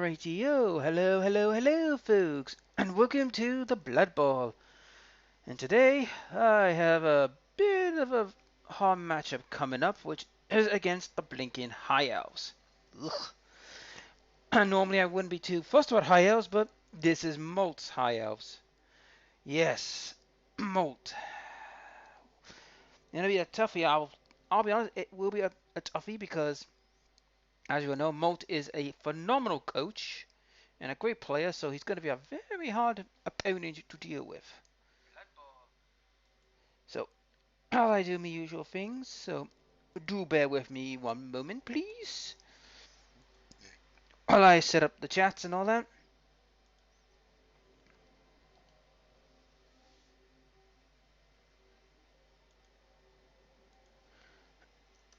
Rightio, hello folks, and welcome to the Blood Bowl. And today I have a bit of a hard matchup coming up, which is against the Blinking High Elves. Ugh. Normally I wouldn't be too fussed about High Elves, but this is Molt's High Elves. Yes, Molt. It'll be a toughie. I'll be honest, it will be a toughie because, as you all know, Molt is a phenomenal coach and a great player, so he's going to be a very hard opponent to deal with. So, how I do my usual things, so do bear with me one moment, please, while I set up the chats and all that.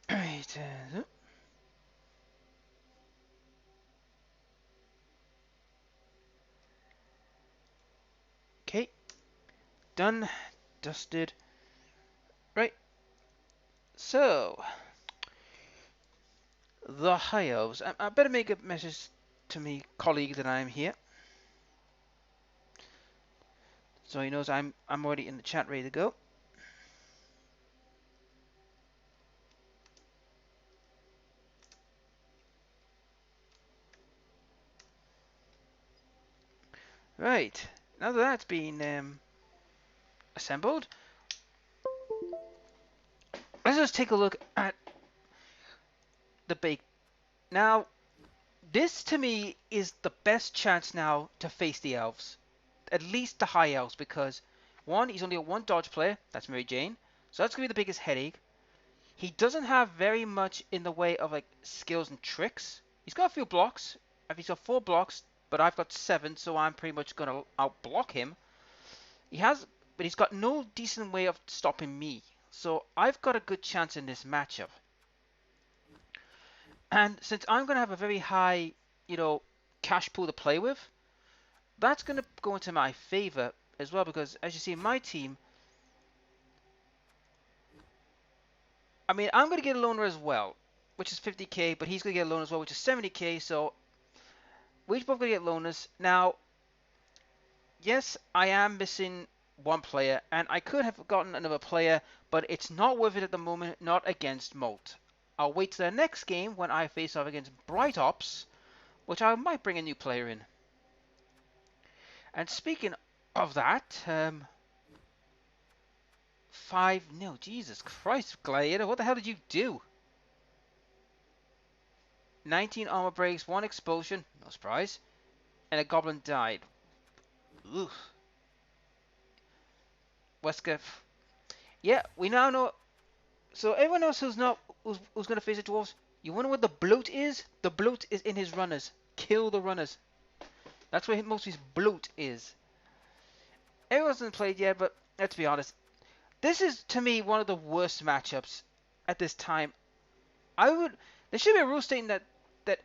Right, okay, done, dusted. Right, so the High Elves. I better make a message to me colleague that I'm here, so he knows I'm already in the chat, ready to go. Right, now that that's been assembled, let's just take a look at the bake. Now, this to me is the best chance now to face the elves, at least the High Elves, because one, he's only a one dodge player, that's Mary Jane, so that's gonna be the biggest headache. He doesn't have very much in the way of like skills and tricks. He's got a few blocks. If he's got 4 blocks, but I've got 7, so I'm pretty much gonna outblock him. But he's got no decent way of stopping me. So I've got a good chance in this matchup. And since I'm gonna have a very high, cash pool to play with, that's gonna go into my favor as well, because as you see in my team, I mean, I'm going to get a loner as well, which is 50k, but he's going to get a loner as well, which is 70k, so we each both going to get loners. Now, yes, I am missing one player, and I could have gotten another player, but it's not worth it at the moment, not against Molt. I'll wait till the next game when I face off against Bright Ops, which I might bring a new player in. And speaking of that, 5-0, Jesus Christ, Gladiator, what the hell did you do? 19 armor breaks, 1 explosion, no surprise, and a goblin died. Oof. Wesker. Yeah, we now know. So everyone else who's going to face the dwarves, you wonder what the bloat is? The bloat is in his runners. Kill the runners. That's where most of his bloat is. Everyone hasn't played yet, but let's be honest. This is, to me, one of the worst matchups at this time. There should be a rule stating that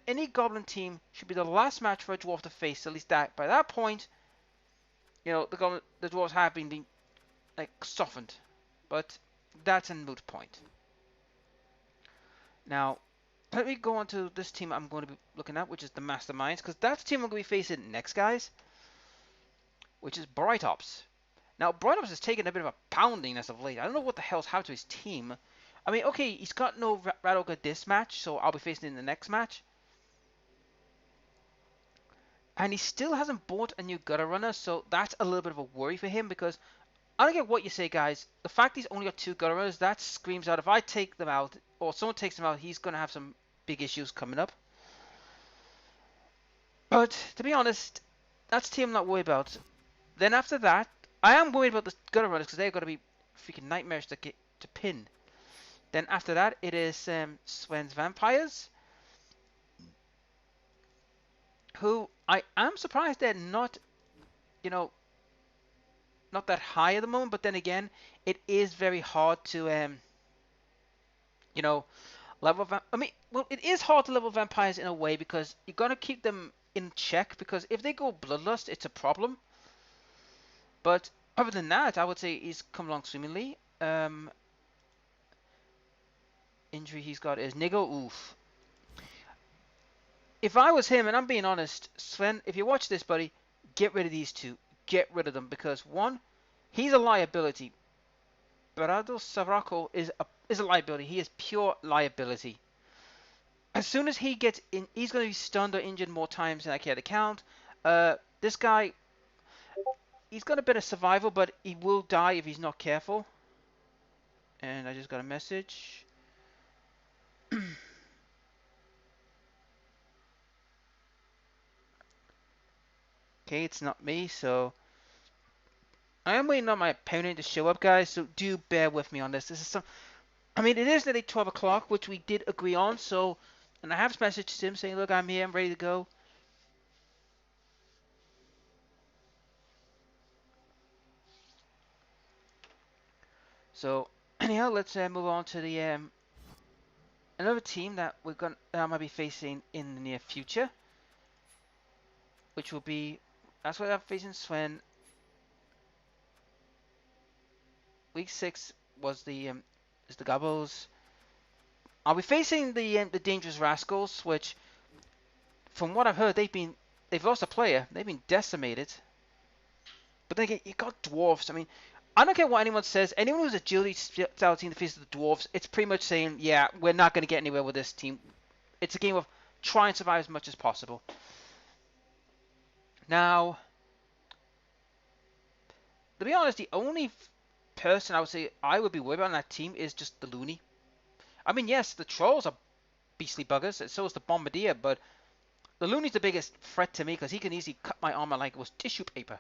any goblin team should be the last match for a dwarf to face. At least that by that point, the dwarves have been like softened, but that's a moot point. Now, let me go on to this team I'm going to be looking at, which is the Masterminds, because that's the team I'm going to be facing next, guys, which is Bright Ops. Now, Bright Ops has taken a bit of a pounding as of late. I don't know what the hell's happened to his team. I mean, okay, he's got no Radoga this match, so I'll be facing him in the next match. And he still hasn't bought a new gutter runner, so that's a little bit of a worry for him, because I don't get what you say, guys. The fact he's only got 2 gutter runners, that screams out if I take them out, or someone takes them out, he's going to have some big issues coming up. But, to be honest, that's the team I'm not worried about. Then after that, I am worried about the gutter runners, because they're going to be freaking nightmares to pin. Then after that, it is Sven's Vampires, who I am surprised they're not, not that high at the moment. But then again, it is very hard to, level. It is hard to level vampires in a way, because you got to keep them in check. Because if they go bloodlust, it's a problem. But other than that, I would say he's come along swimmingly. Injury he's got is Niggle. Oof. If I was him, and I'm being honest, Sven, if you watch this, buddy, get rid of these two. Get rid of them because one, he's a liability. Bernardo Saraco is a liability. He is pure liability. As soon as he gets in, he's going to be stunned or injured more times than I care to count. This guy, he's got a bit of survival, but he will die if he's not careful. And I just got a message. Okay, it's not me, so I am waiting on my opponent to show up, guys. So do bear with me on this. This is some. I mean, it is nearly 12 o'clock, which we did agree on. So, and I have messaged him saying, "Look, I'm here. I'm ready to go." So, anyhow, let's move on to the another team that I might be facing in the near future, which will be that's what I'm facing Sven. Week 6 was the is the Gobbles. I'll be facing the Dangerous Rascals, which, from what I've heard, they've lost a player. They've been decimated. But then again, you got dwarfs. I mean, I don't care what anyone says. Anyone who's agility style team that faces the dwarfs, it's pretty much saying, yeah, we're not going to get anywhere with this team. It's a game of try and survive as much as possible. Now, to be honest, the only person I would say I would be worried about on that team is just the Looney. I mean, yes, the Trolls are beastly buggers, and so is the Bombardier, but the Looney's the biggest threat to me because he can easily cut my armor like it was tissue paper.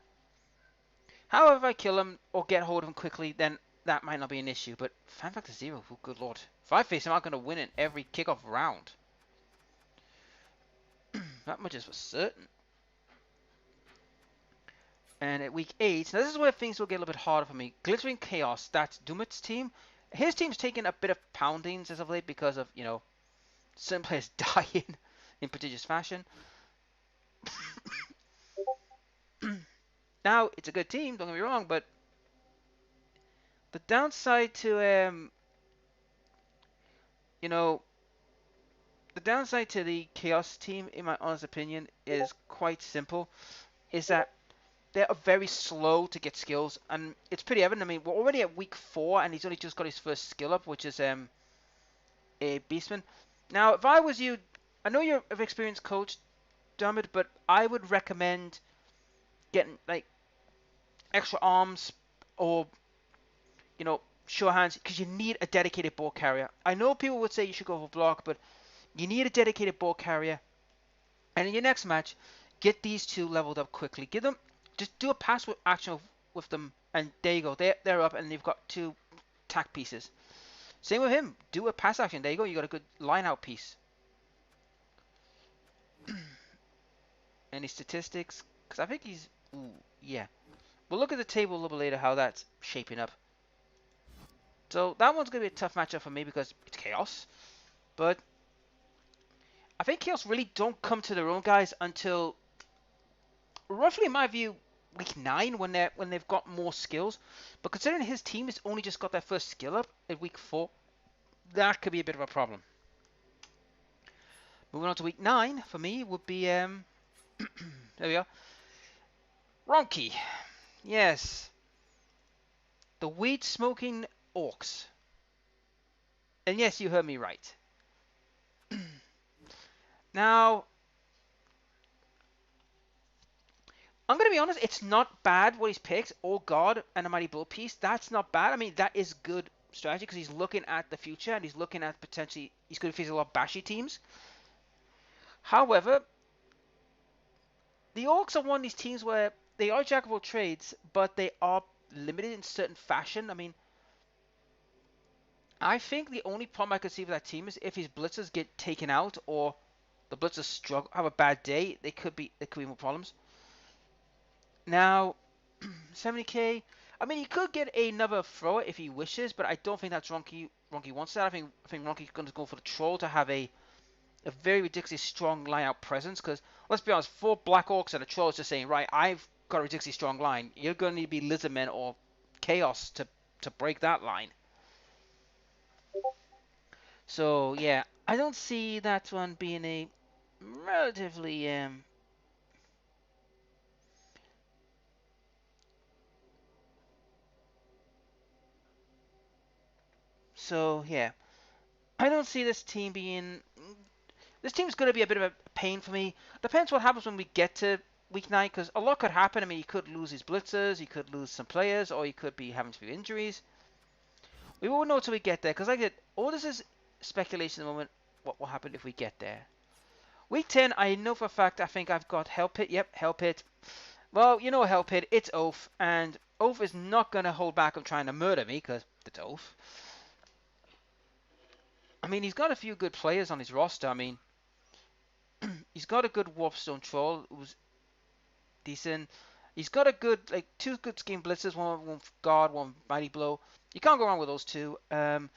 However, if I kill him or get hold of him quickly, then that might not be an issue. But fan factor 0, oh, good lord. If I face him, I'm going to win in every kickoff round. That much is for certain. And at week 8, now this is where things will get a little bit harder for me. Glittering Chaos, that's Dumit's team. His team's taking a bit of poundings as of late because of, you know, certain players dying in prodigious fashion. Now, it's a good team, don't get me wrong, but the downside to, you know, the downside to the Chaos team, in my honest opinion, is quite simple. Is that they're very slow to get skills, and it's pretty evident. I mean, we're already at week 4, and he's only just got his first skill up, which is a Beastman. Now, if I was you, I know you're an experienced coach, Dermot, but I would recommend getting like extra arms or, you know, sure hands, because you need a dedicated ball carrier. I know people would say you should go for block, but you need a dedicated ball carrier. And in your next match, get these two leveled up quickly. Give them, just do a pass with action with them, and there you go. They're up, and you've got 2 tack pieces. Same with him. Do a pass action. There you go. You got a good line out piece. Any statistics? Because I think he's, ooh, yeah. We'll look at the table a little bit later how that's shaping up. So that one's going to be a tough matchup for me because it's Chaos. But I think Chaos really don't come to their own, guys, until roughly, in my view, week 9 when they've got more skills. But considering his team has only just got their first skill up at week 4, that could be a bit of a problem. Moving on to week 9 for me would be there we are. Ronky. Yes. The weed smoking orcs. And yes, you heard me right. Now, I'm going to be honest, it's not bad what he's picked. Oh God, and a Mighty Bull Piece. That's not bad. I mean, that is good strategy because he's looking at the future and he's looking at potentially, he's going to face a lot of bashy teams. However, the Orcs are one of these teams where they are jack of all trades, but they are limited in certain fashion. I mean, I think the only problem I could see for that team is if his blitzers get taken out or the blitzers struggle, have a bad day, there could be more problems. Now, 70k. I mean, he could get another thrower if he wishes, but I don't think that's Ronky. Ronky wants that. I think Ronky's going to go for the troll to have a very ridiculously strong line out presence. Because let's be honest, 4 Black Orcs and a troll is just saying, right, I've got a ridiculously strong line. You're going to need to be Lizardmen or Chaos to break that line. So yeah, I don't see that one being a relatively so yeah. I don't see this team being. This team's going to be a bit of a pain for me. Depends what happens when we get to week 9, because a lot could happen. I mean, he could lose his blitzers, he could lose some players, or he could be having a few injuries. We won't know until we get there, because like I said, all this is speculation at the moment. What will happen if we get there? Week 10, I know for a fact. I think I've got Hell Pit. Yep, Hell Pit. Well, you know Hell Pit. It's Oath, and Oath is not going to hold back on trying to murder me, because it's Oath. I mean, he's got a few good players on his roster. I mean, he's got a good Warpstone Troll who's decent. He's got a good, like, two good scheme blitzers, one guard, one mighty blow. You can't go wrong with those two. And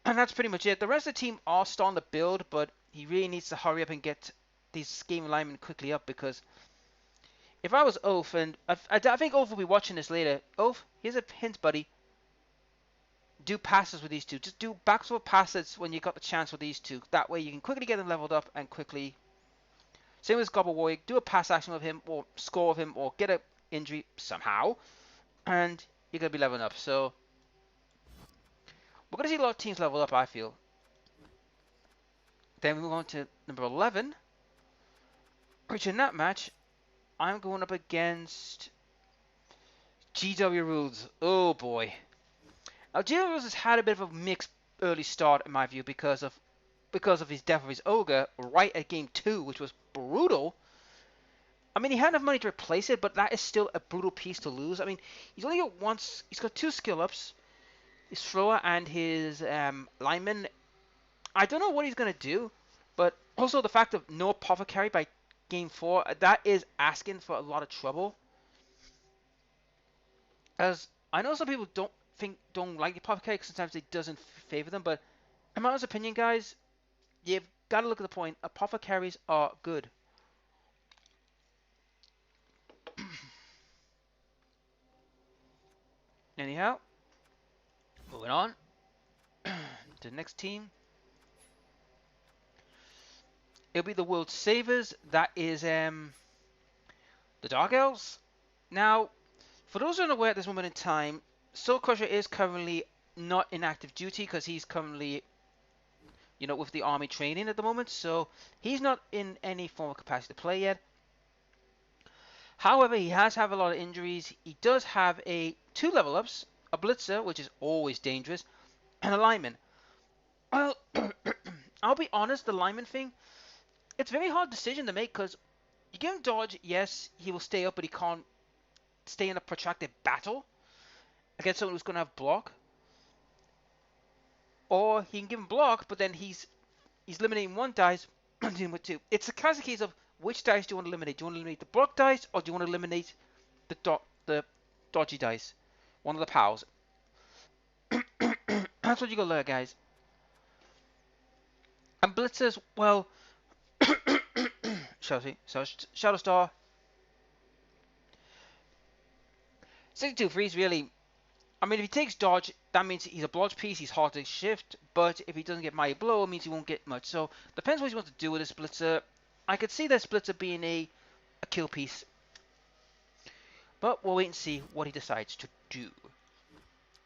that's pretty much it. The rest of the team are starting to build, but he really needs to hurry up and get these scheme alignment quickly up, because if I was Oath, and I think Oath will be watching this later. Oath, here's a hint, buddy. Do passes with these two. Just do backdoor passes when you got the chance with these two. That way you can quickly get them leveled up and quickly. Same with Gobble Warwick. Do a pass action with him, or score with him, or get an injury somehow, and you're going to be leveling up. So we're going to see a lot of teams level up, I feel. Then we move on to number 11, which in that match, I'm going up against GW Rules. Oh boy. Now GW Rules has had a bit of a mixed early start in my view because of his death of his ogre right at game 2, which was brutal. I mean, he had enough money to replace it, but that is still a brutal piece to lose. I mean, he's only got once. He's got 2 skill ups, his thrower and his lineman. I don't know what he's gonna do, but also the fact of no apothecary by game 4, that is asking for a lot of trouble. As I know some people don't like the apothecary because sometimes it doesn't favor them, but in my honest opinion, guys, you've got to look at the point. Apothecaries are good. Anyhow, moving on to the next team. It'll be the World Savers. That is the Dark Elves. Now, for those who are unaware at this moment in time, Soul Crusher is currently not in active duty because he's currently, with the army training at the moment. So he's not in any form of capacity to play yet. However, he has had a lot of injuries. He does have 2 level ups, a blitzer, which is always dangerous, and a lineman. Well, I'll be honest, the lineman thing, it's a very hard decision to make because you give him dodge, yes, he will stay up, but he can't stay in a protracted battle against someone who's going to have block. Or he can give him block, but then he's eliminating 1 dice, dealing with 2. It's a classic case of which dice do you want to eliminate? Do you want to eliminate the block dice, or do you want to eliminate the dodgy dice? One of the pals. That's what you gotta learn, guys. And blitzers, well, Shadow Star 62 freeze really. I mean, if he takes dodge, that means he's a blodge piece, he's hard to shift, but if he doesn't get mighty blow, it means he won't get much. So, depends what he wants to do with this blitzer. I could see that blitzer being a kill piece, but we'll wait and see what he decides to do.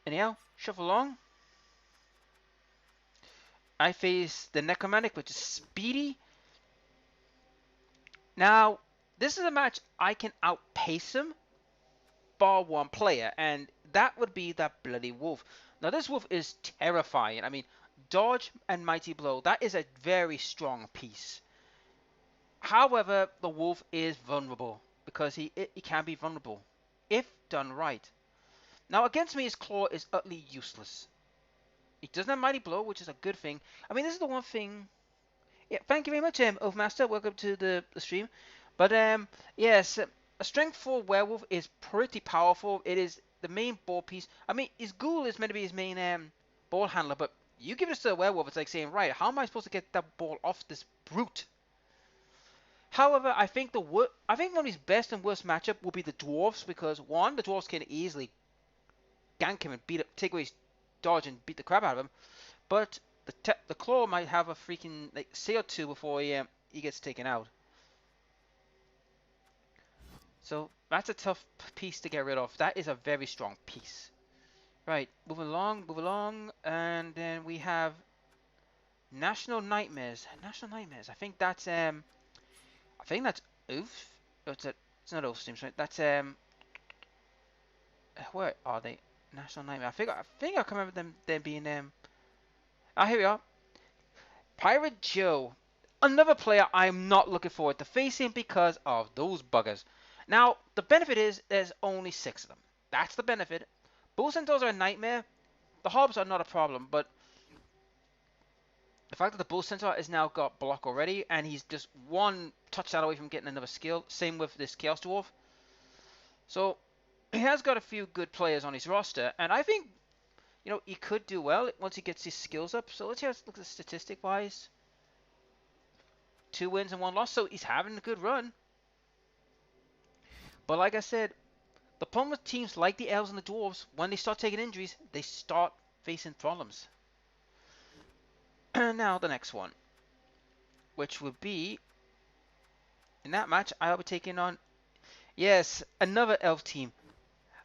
Anyhow, shuffle along. I face the Necromantic, which is speedy. Now, this is a match I can outpace him, bar 1 player, and that would be that bloody wolf. Now, this wolf is terrifying. I mean, dodge and mighty blow, that is a very strong piece. However, the wolf is vulnerable because he can be vulnerable if done right. Now, against me, his claw is utterly useless. He doesn't have mighty blow, which is a good thing. I mean, this is the one thing. Yeah, thank you very much, Oathmaster. Welcome to the stream. But yes, a strength 4 werewolf is pretty powerful. It is the main ball piece. I mean, his ghoul is meant to be his main ball handler, but you give this to a werewolf, it's like saying, right, how am I supposed to get that ball off this brute? However, I think one of his best and worst matchup will be the dwarves, because 1, the dwarves can easily gank him and take away his dodge and beat the crap out of him. But the claw might have a freaking like say or 2 before he he gets taken out. So that's a tough piece to get rid of. That is a very strong piece. Right, move along, and then we have National Nightmares. National Nightmares. I think that's Oof. Oh, it's not Oof Streams, right? That's where are they? National Nightmare. I think I can remember them being Ah, here we are. Pirate Joe. Another player I'm not looking forward to facing because of those buggers. Now, the benefit is there's only 6 of them. That's the benefit. Bull Centaurs are a nightmare. The Hobbs are not a problem, but the fact that the Bull Centaur has now got block already, and he's just one touchdown away from getting another skill. Same with this Chaos Dwarf. So, he has got a few good players on his roster, and I think, he could do well once he gets his skills up. So let's just look at the statistic-wise. 2 wins and 1 loss, so he's having a good run. But like I said, the problem with teams like the Elves and the Dwarves, when they start taking injuries, they start facing problems. And now the next one, which would be, in that match, I'll be taking on, yes, another Elf team.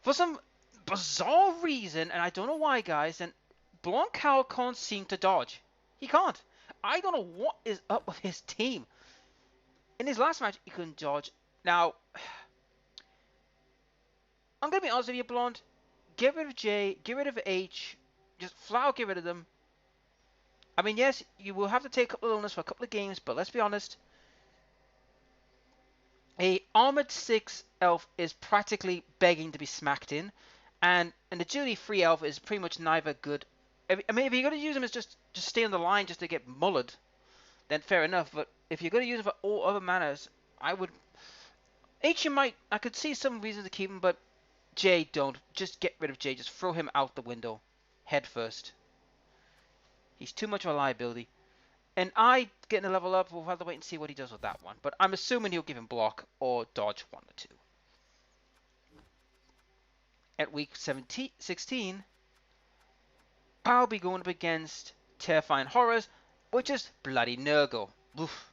For some bizarre reason, and I don't know why, guys, and Blancal can't seem to dodge. He can't. I don't know what is up with his team. In his last match, he couldn't dodge. Now, I'm going to be honest with you, Blonde. Get rid of J, get rid of H, just flat out get rid of them. I mean, yes, you will have to take a couple of illness for a couple of games, but let's be honest. A Armored 6 Elf is practically begging to be smacked in, and an Agility 3 Elf is pretty much neither good. If you're going to use him as just stay on the line just to get mullered, then fair enough, but if you're going to use him for all other manners, I would... H, I could see some reasons to keep him, but J, don't. Just get rid of J. Just throw him out the window. Head first. He's too much of a liability. And I getting a level up, we'll have to wait and see what he does with that one. But I'm assuming he'll give him block or dodge 1 or 2. At week 16, I'll be going up against Terrifying Horrors, which is bloody Nurgle. Oof.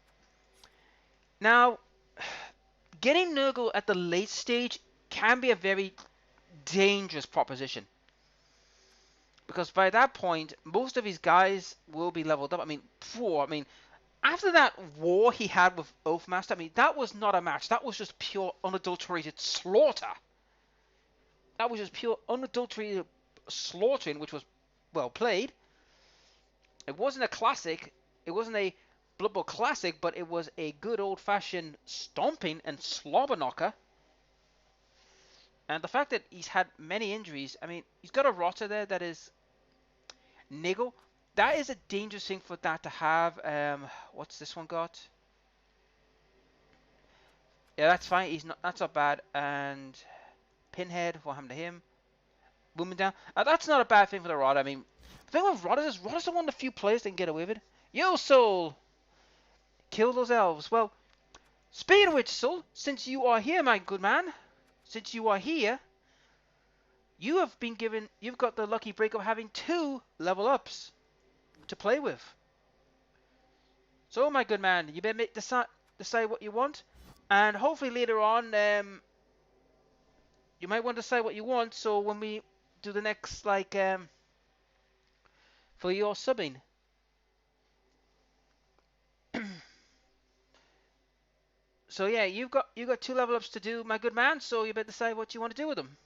Now, getting Nurgle at the late stage can be a very dangerous proposition. Because by that point, most of his guys will be leveled up. I mean, after that war he had with Oathmaster, that was not a match. That was just pure unadulterated slaughter. That was just pure unadulterated slaughtering, which was well played. It wasn't a classic. It wasn't a Blood Bowl classic, but it was a good old-fashioned stomping and slobber knocker. And the fact that he's had many injuries, he's got a rotter there that is niggle. That is a dangerous thing for that to have. What's this one got? Yeah, that's fine. That's not bad. And Pinhead, what happened to him? Booming down. That's not a bad thing for the Rod. The thing with Rod is Rod is one of the few players that can get away with it. Yo, Soul! Kill those elves. Well, speaking of which, Soul, since you are here, my good man, since you are here, you've got the lucky break of having 2 level ups to play with. So, my good man, you better decide what you want, and hopefully later on, you might want to decide what you want. So when we do the next, for your subbing. So yeah, you've got 2 level ups to do, my good man. So you better decide what you want to do with them.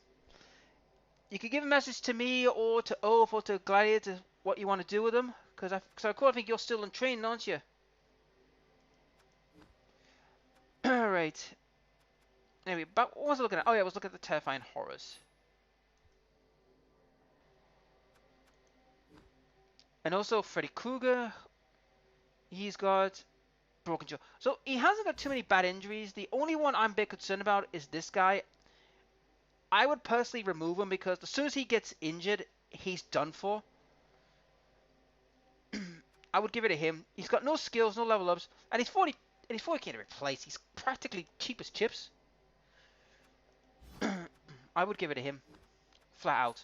You can give a message to me or to Oath or to Gladiator what you want to do with them, because I think you're still in training, aren't you? All right. Anyway, but what was I looking at? Oh yeah, I was looking at the Terrifying Horrors. And also Freddy Krueger. He's got broken jaw. So he hasn't got too many bad injuries. The only one I'm a bit concerned about is this guy. I would personally remove him because as soon as he gets injured, he's done for. I would give it to him. He's got no skills, no level ups, and he's 40 can't replace. He's practically cheap as chips. I would give it to him. Flat out.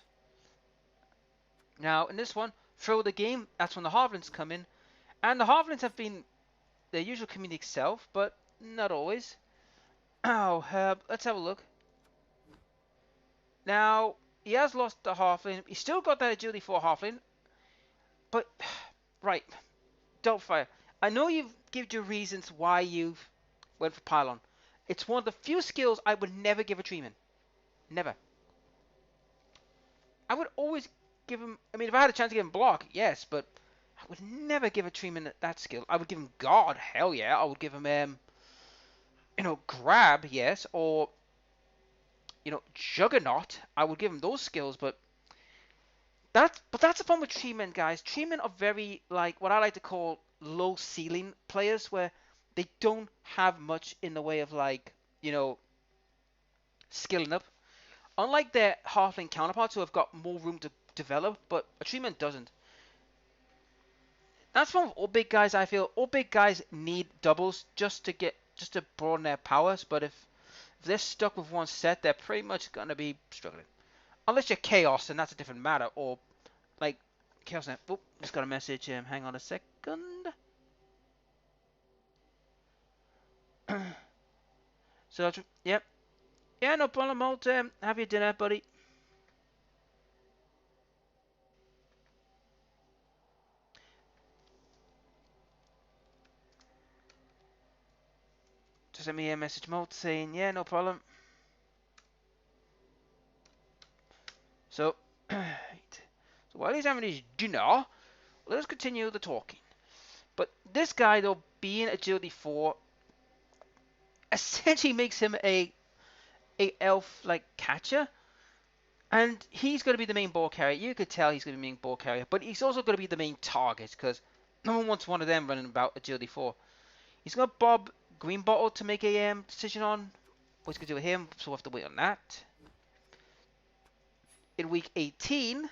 Now, in this one, throw the game, that's when the Halflings come in. And the Halflings have been the usual comedic self, but not always. Oh, let's have a look. Now, he has lost the halfling. He's still got that agility 4 halfling, but right, Doubtfire. I know you've given your reasons why you've went for Pylon. It's one of the few skills I would never give a Treeman. Never. I would always give him. I mean, if I had a chance to give him block, yes, but I would never give a Treeman that skill. I would give him guard. Hell yeah, I would give him grab, yes, or juggernaut. I would give him those skills, but that's the fun with Treemen, guys. Treemen are very like what I like to call low ceiling players, where they don't have much in the way of skilling up. Unlike their halfling counterparts who have got more room to develop, but a Treeman doesn't. That's one of all big guys. I feel all big guys need doubles just to broaden their powers. But if they're stuck with one set, they're pretty much gonna be struggling. Unless you're Chaos, and that's a different matter. Or like Chaos. Oh, just got a message. Hang on a second. So yep, yeah, no problem. I'll have your dinner, buddy. Just send me a message, Molt, saying yeah, no problem. So, so while he's having his dinner, let's continue the talking. But this guy, though, being agility 4, essentially makes him a elf like catcher, and he's going to be the main ball carrier. You could tell he's going to be the main ball carrier, but he's also going to be the main target because no one wants one of them running about agility 4. He's got Bob Greenbottle to make a decision on what's going to do with him, so we'll have to wait on that. In week 18,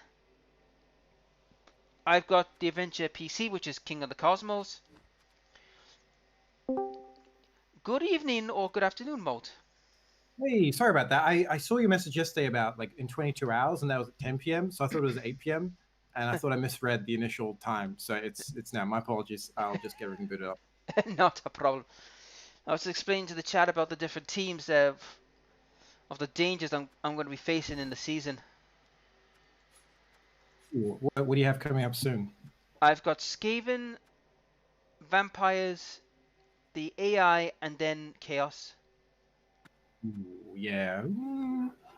I've got the Avenger PC, which is King of the Cosmos. Good evening or good afternoon, Molt. Hey, sorry about that. I saw your message yesterday about like in 22 hours, and that was at 10 p.m. So I thought it was 8 p.m. and I thought I misread the initial time. So it's now. My apologies. I'll just get everything booted up. Not a problem. I was explaining to the chat about the different teams of the dangers I'm going to be facing in the season. Ooh, what do you have coming up soon? I've got Skaven, Vampires, the AI, and then Chaos. Ooh, yeah.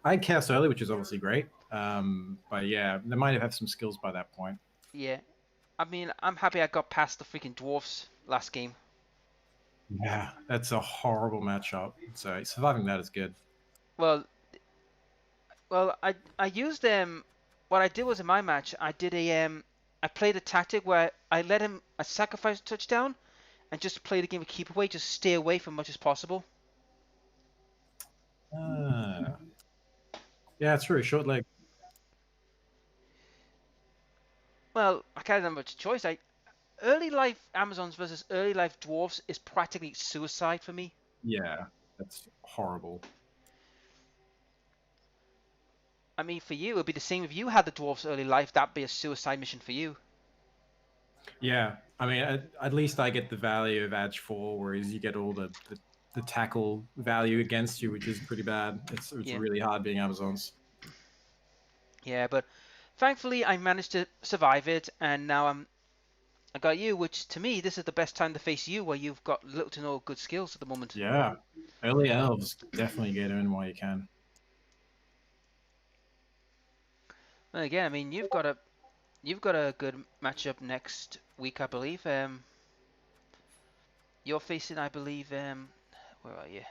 I had Chaos early, which is obviously great. But yeah, they might have some skills by that point. Yeah. I mean, I'm happy I got past the freaking dwarfs last game. Yeah, that's a horrible matchup. So surviving that is good. Well, I used what I did was in my match, I did I played a tactic where I let him a sacrifice touchdown and just play the game of keep away, just stay away from much as possible. Yeah, it's true. Short leg. Well, I can't have much choice. Early life Amazons versus early life dwarfs is practically suicide for me. Yeah, that's horrible. I mean, for you, it'd be the same if you had the dwarfs early life. That'd be a suicide mission for you. Yeah, I mean, at least I get the value of Edge 4, whereas you get all the tackle value against you, which is pretty bad. It's Yeah. really hard being Amazons. Yeah, but thankfully I managed to survive it, and now I got you, which to me this is the best time to face you, where you've got little to no good skills at the moment. Yeah, early elves definitely get in while you can. And again, I mean you've got a good matchup next week, I believe. You're facing, I believe, where are you?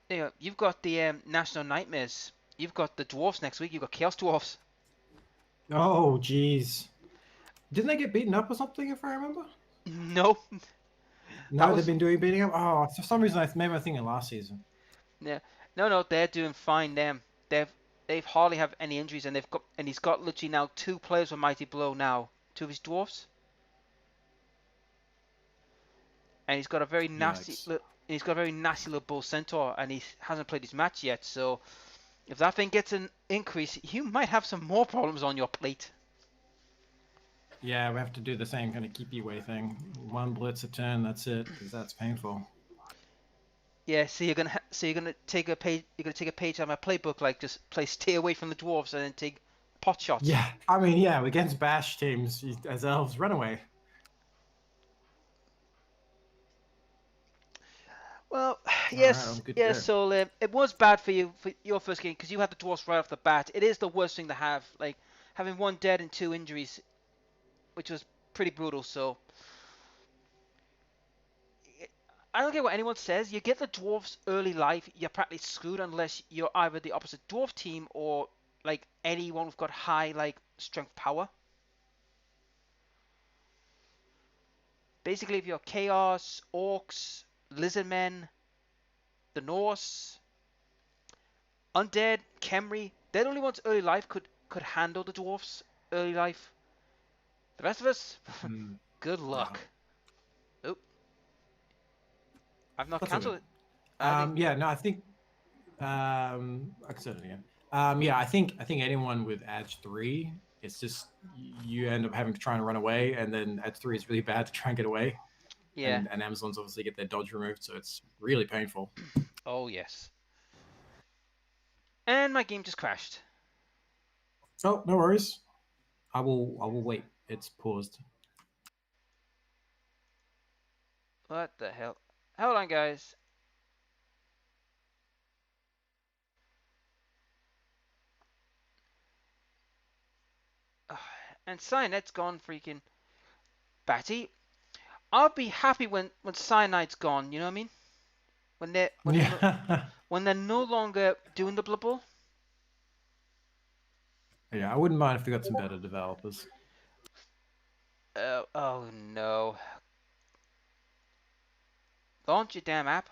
Yeah, you've got the National Nightmares. You've got the dwarfs next week. You've got Chaos Dwarfs. Oh, jeez. Didn't they get beaten up or something, if I remember? No. No, they've been doing beating up? Oh, for some reason I made my thinking last season. Yeah. No, they're doing fine. They've hardly have any injuries, and he's got literally now 2 players with Mighty Blow now. 2 of his dwarfs. And he's got a very nasty little bull centaur, and he hasn't played his match yet. So if that thing gets an increase, you might have some more problems on your plate. Yeah, we have to do the same kind of keep you away thing. One blitz a turn, that's it, because that's painful. Yeah, so you're gonna take a page. You're gonna take a page out of my playbook, like just play stay away from the dwarves and then take pot shots. Yeah, I mean, yeah, against bash teams as elves, run away. Well, All right, I'm yes, good to yes. go. So it was bad for you for your first game because you had the dwarves right off the bat. It is the worst thing to have, like having one dead and two injuries, which was pretty brutal. So I don't care what anyone says. You get the dwarves early life, you're practically screwed unless you're either the opposite dwarf team or like anyone who's got high like strength power. Basically, if you're chaos, orcs, lizardmen, the Norse, undead, Khemri, they're the only ones early life could handle the dwarfs early life. The rest of us, Mm, good yeah, luck. Oh, I've not that's all good. cancelled it. I think, Yeah, no, I think I can say it again. Yeah, I think anyone with Edge 3, it's just you end up having to try and run away, and then Edge 3 is really bad to try and get away, yeah. and Amazons obviously get their dodge removed, so it's really painful. Oh yes. And my game just crashed. Oh, no worries. I will wait. It's paused. What the hell? Hold on, guys. And Cyanide's gone freaking batty. I'll be happy when Cyanide's gone. You know what I mean? When they're when they're no, Yeah. when they're no longer doing the Blood Bowl. Yeah, I wouldn't mind if they got some better developers. Oh no! Launch your damn app.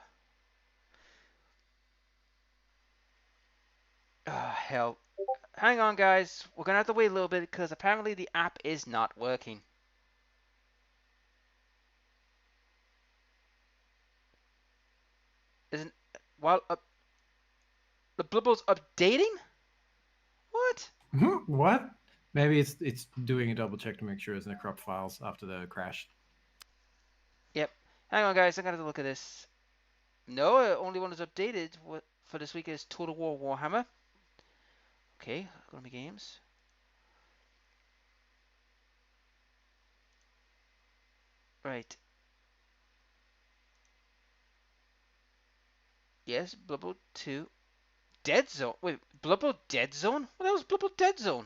Hell. Hang on, guys. We're gonna have to wait a little bit because apparently the app is not working. Isn't while the Blood Bowl's updating? What? What? Maybe it's doing a double check to make sure there's no corrupt files after the crash. Yep. Hang on, guys. I gotta look at this. No, only one is updated. What for this week is Total War Warhammer. Okay, go to my games. Right. Yes, Blood Bowl 2. Dead Zone. Wait, Blood Bowl Dead Zone? What the hell is Blood Bowl Dead Zone?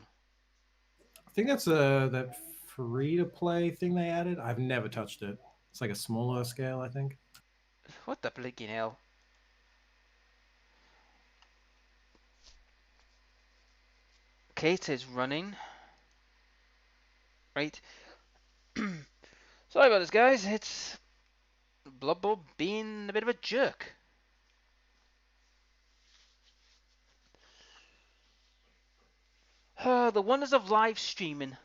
I think that's that free to play thing they added. I've never touched it. It's like a smaller scale, I think. What the blinking hell? Okay, it says running. Right. Sorry about this, guys. It's Blood Bowl being a bit of a jerk. The wonders of live streaming.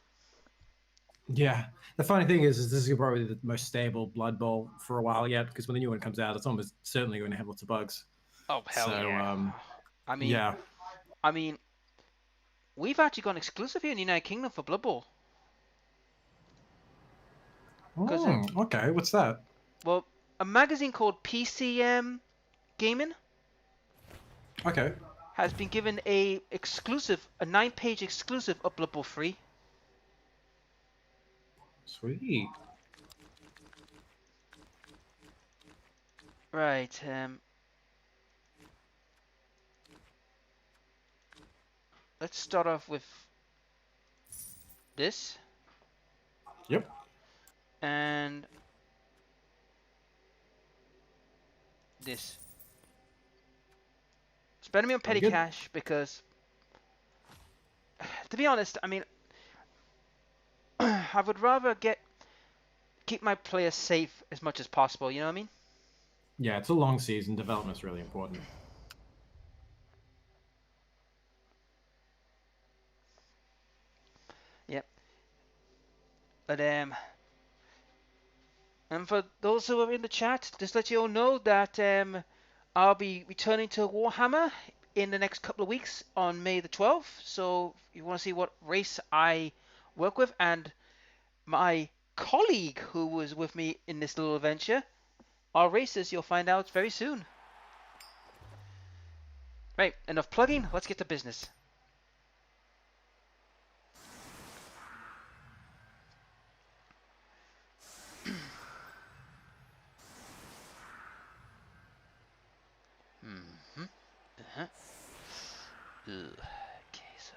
Yeah. The funny thing is this is probably the most stable Blood Bowl for a while yet, because when the new one comes out, it's almost certainly going to have lots of bugs. Oh hell So, yeah. I mean, yeah. I mean, we've actually gone exclusive here in the United Kingdom for Blood Bowl. Because, Okay. What's that? well, a magazine called PCM Gaming Okay. has been given a 9-page exclusive of Blood Bowl free. Sweet. Right. Let's start off with this Yep. and this. Spending me on Very petty good. cash because, to be honest, I mean, I would rather keep my players safe as much as possible. You know what I mean? Yeah, it's a long season. Development's really important. Yep. But and for those who are in the chat, just let you all know that I'll be returning to Warhammer in the next couple of weeks on May the 12th. So if you want to see what race I work with, and my colleague who was with me in this little adventure. Our races, you'll find out very soon. Right, enough plugging. Let's get to business. Mm-hmm. Uh-huh. Ugh. Okay, so.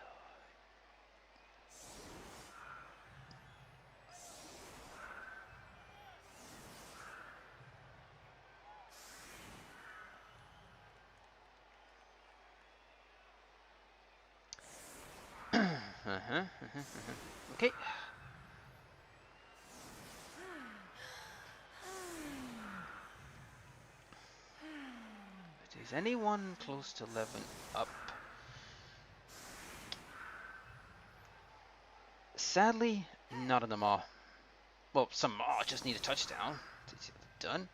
Uh-huh. Okay. Is anyone close to leveling up? Sadly, none of them are. Well, some are, just need a touchdown. Done.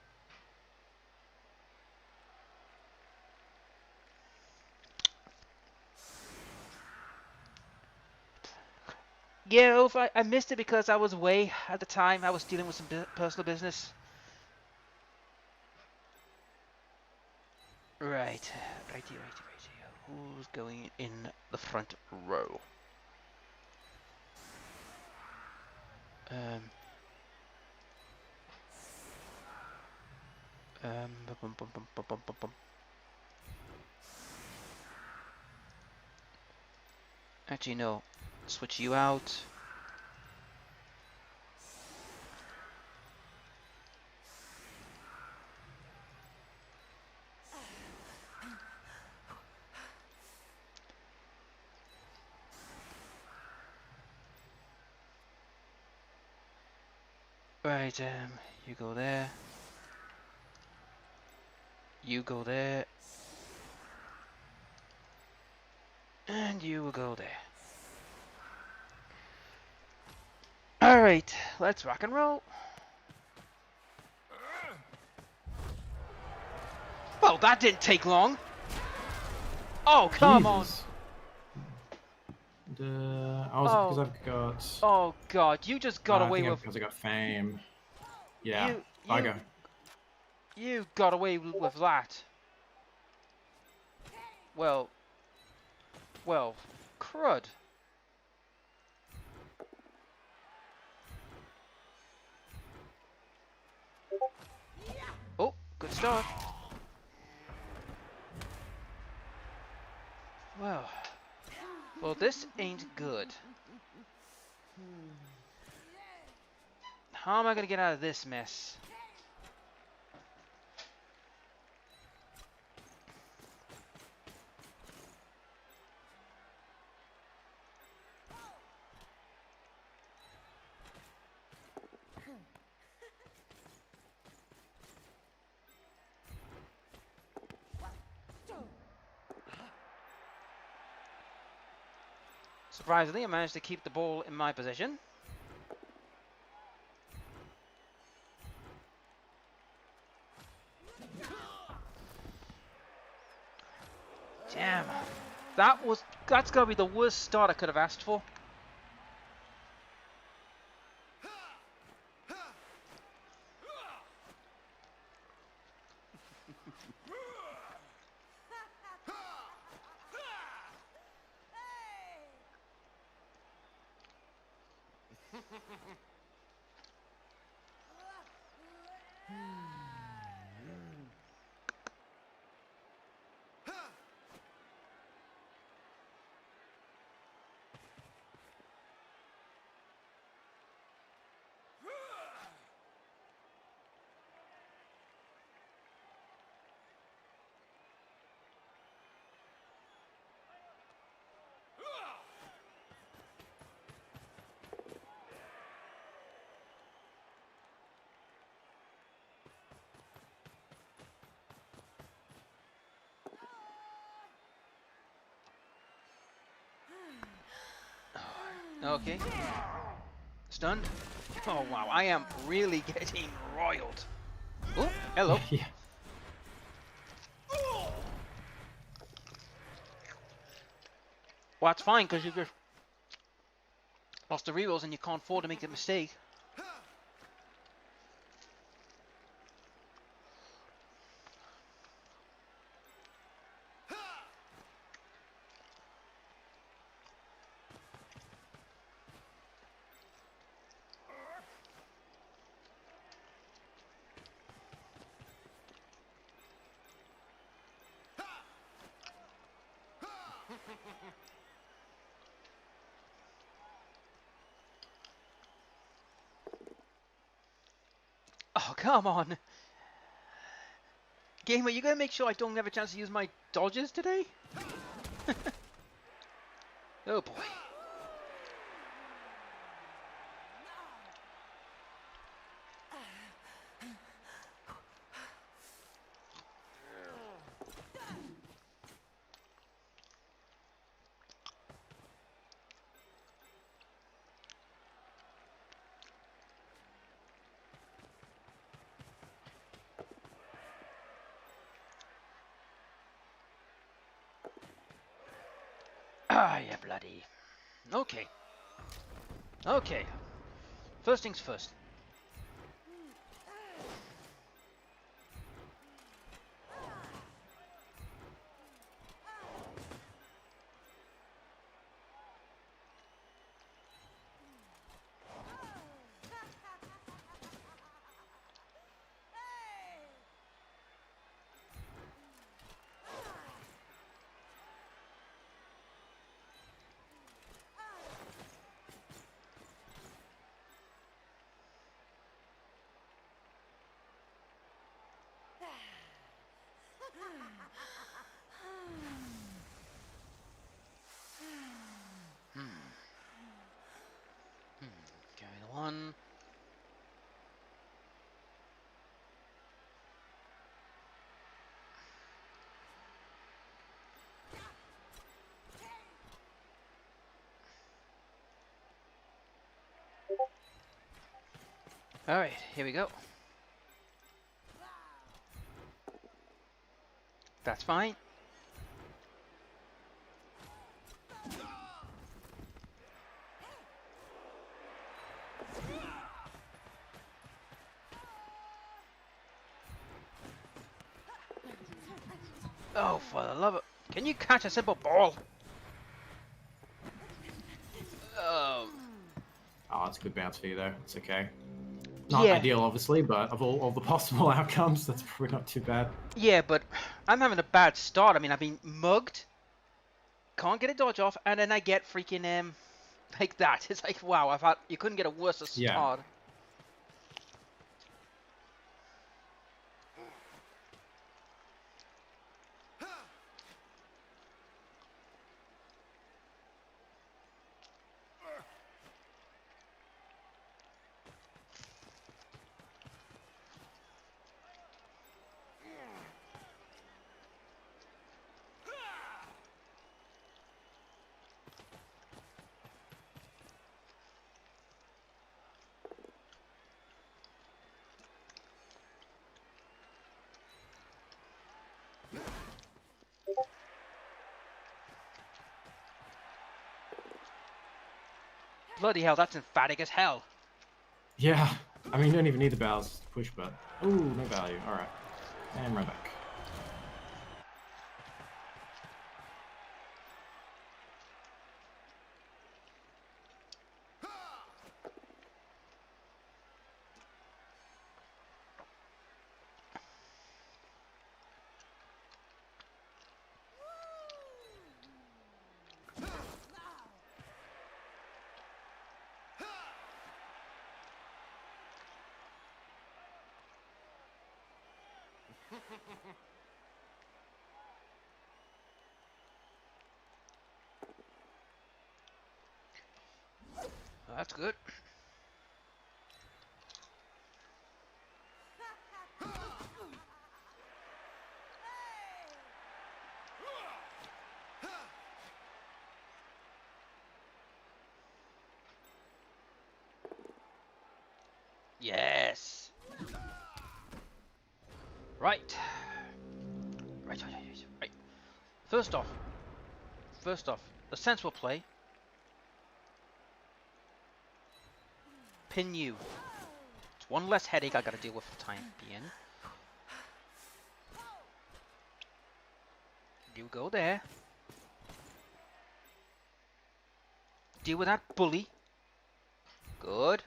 Yeah, Ulf, I missed it because I was away at the time. I was dealing with some personal business. Right, righty. Who's going in the front row? Um, bum, bum, bum, bum, bum, bum, bum. Actually, no. Switch you out. Right, you go there. You go there. And you will go there. Alright, let's rock and roll. Well, that didn't take long. Oh, come on. Jesus. Was it because Oh, I've got? oh God, you just got I away think with... because I got fame. Yeah. You, Bugger. you got away with that. Well, crud. Oh, good start. Well, this ain't good. How am I gonna get out of this mess? Surprisingly, I managed to keep the ball in my possession. Damn. That's gotta be the worst start I could have asked for. Okay. Stunned. Oh wow, I am really getting roiled. Oh, hello. Yeah. Well, that's fine because Lost the rerolls and you can't afford to make a mistake. Oh, come on. Gamer, you gotta make sure I don't have a chance to use my dodges today? Oh boy. Ah, yeah, bloody. Okay. Okay. First things first. Carry the one. Alright, here we go. That's fine. Oh, for the love of... Can you catch a simple ball? Oh. Oh, it's a good bounce for you, though. It's okay. Not Yeah. ideal, obviously, but of all the possible outcomes, that's probably not too bad. Yeah, but I'm having a bad start. I mean, I've been mugged. Can't get a dodge off, and then I get freaking, like that. It's like, wow, I've had... You couldn't get a worse Yeah. start. Bloody hell, that's emphatic as hell. Yeah. I mean, you don't even need the barrels to push, but... Ooh, no value. Alright. And run back. Oh, that's good. Yes. Right. Right. First off, the sensible play pin you. It's one less headache I gotta deal with for the time being. You go there. Deal with that bully. Good.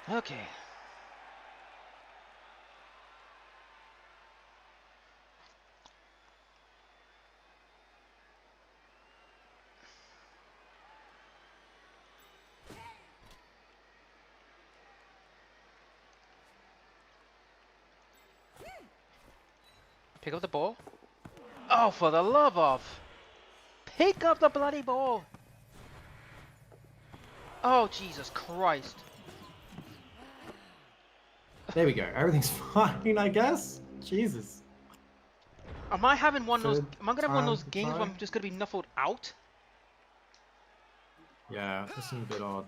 Okay. Pick up the ball. Oh, for the love of! Pick up the bloody ball! Oh, Jesus Christ. There we go. Everything's fine, I guess. Jesus. Am I having one of those? Third Am I gonna have one of time those to games where try? I'm just gonna be knuckled out? Yeah, this seems a bit odd.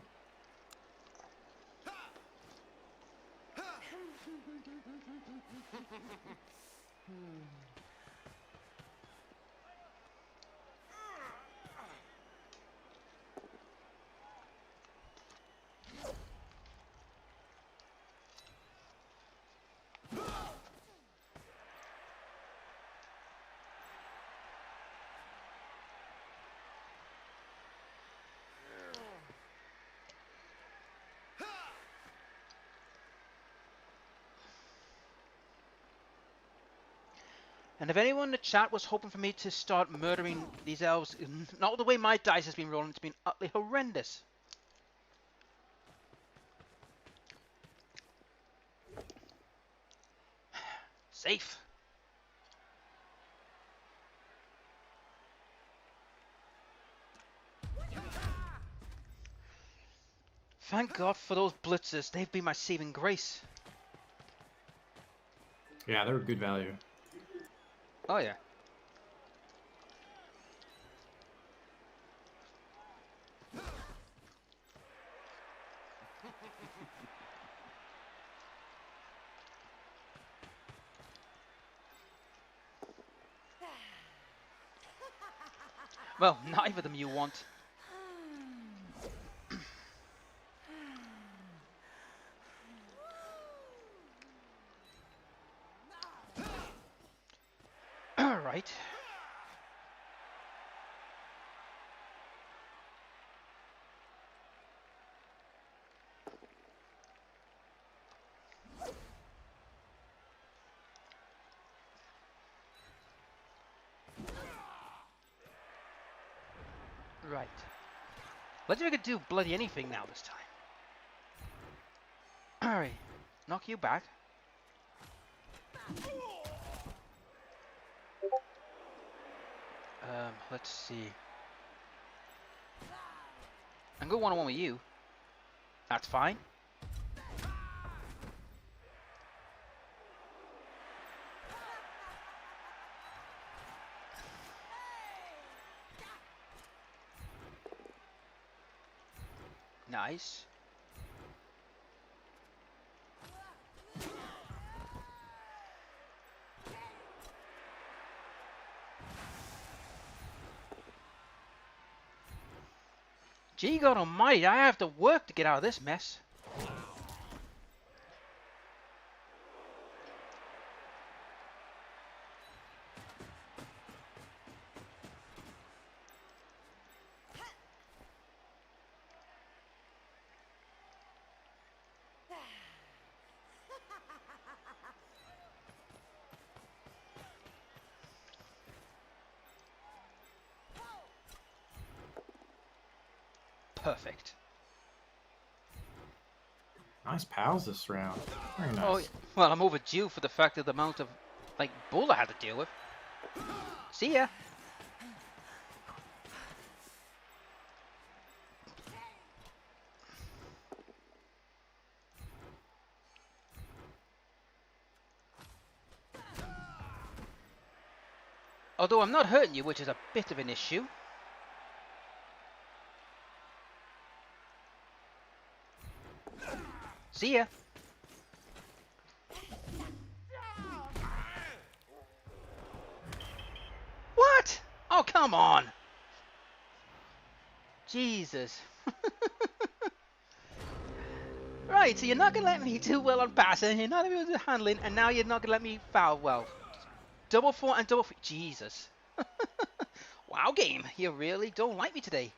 And if anyone in the chat was hoping for me to start murdering these elves, not the way my dice has been rolling, it's been utterly horrendous. Safe. Thank God for those blitzers. They've been my saving grace. Yeah, they're good value. Oh yeah. Well, neither of them you want. Alright. Right. Let's see if we can do bloody anything now this time. Alright. Knock you back. Let's see. I'm going one-on-one with you. That's fine. Nice. Gee God almighty, I have to work to get out of this mess. Perfect. Nice pals this round. Very nice. Oh, well, I'm overdue for the fact of the amount of, like, bull I had to deal with. See ya. Although I'm not hurting you, which is a bit of an issue. See ya. What? Oh, come on. Jesus. Right, so you're not going to let me do well on passing, you're not going to be able to do handling, and now you're not going to let me foul well. Double 4 and double 3. Jesus. Wow, game. You really don't like me today.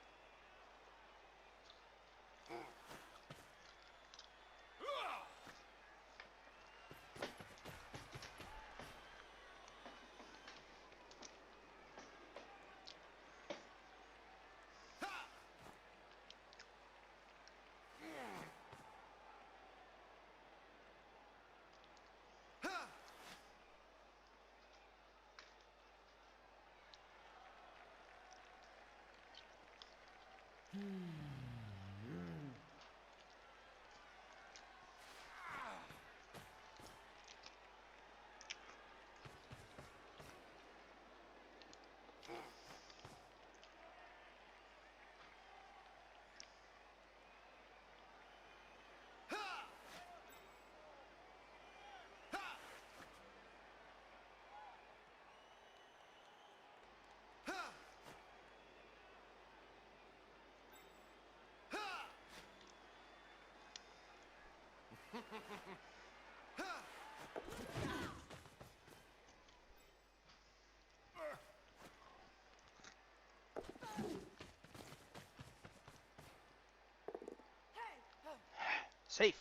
Safe.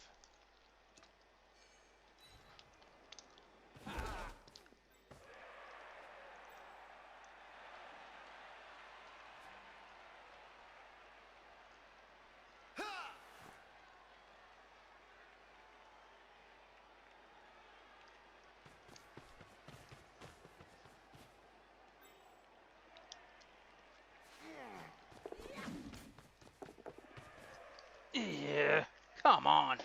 Yeah, come on.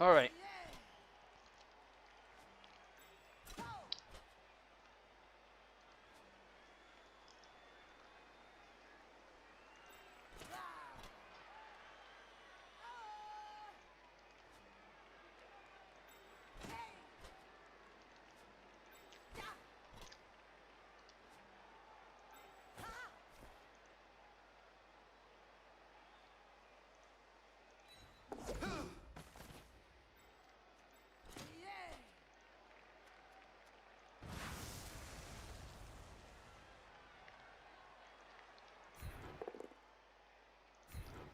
All right.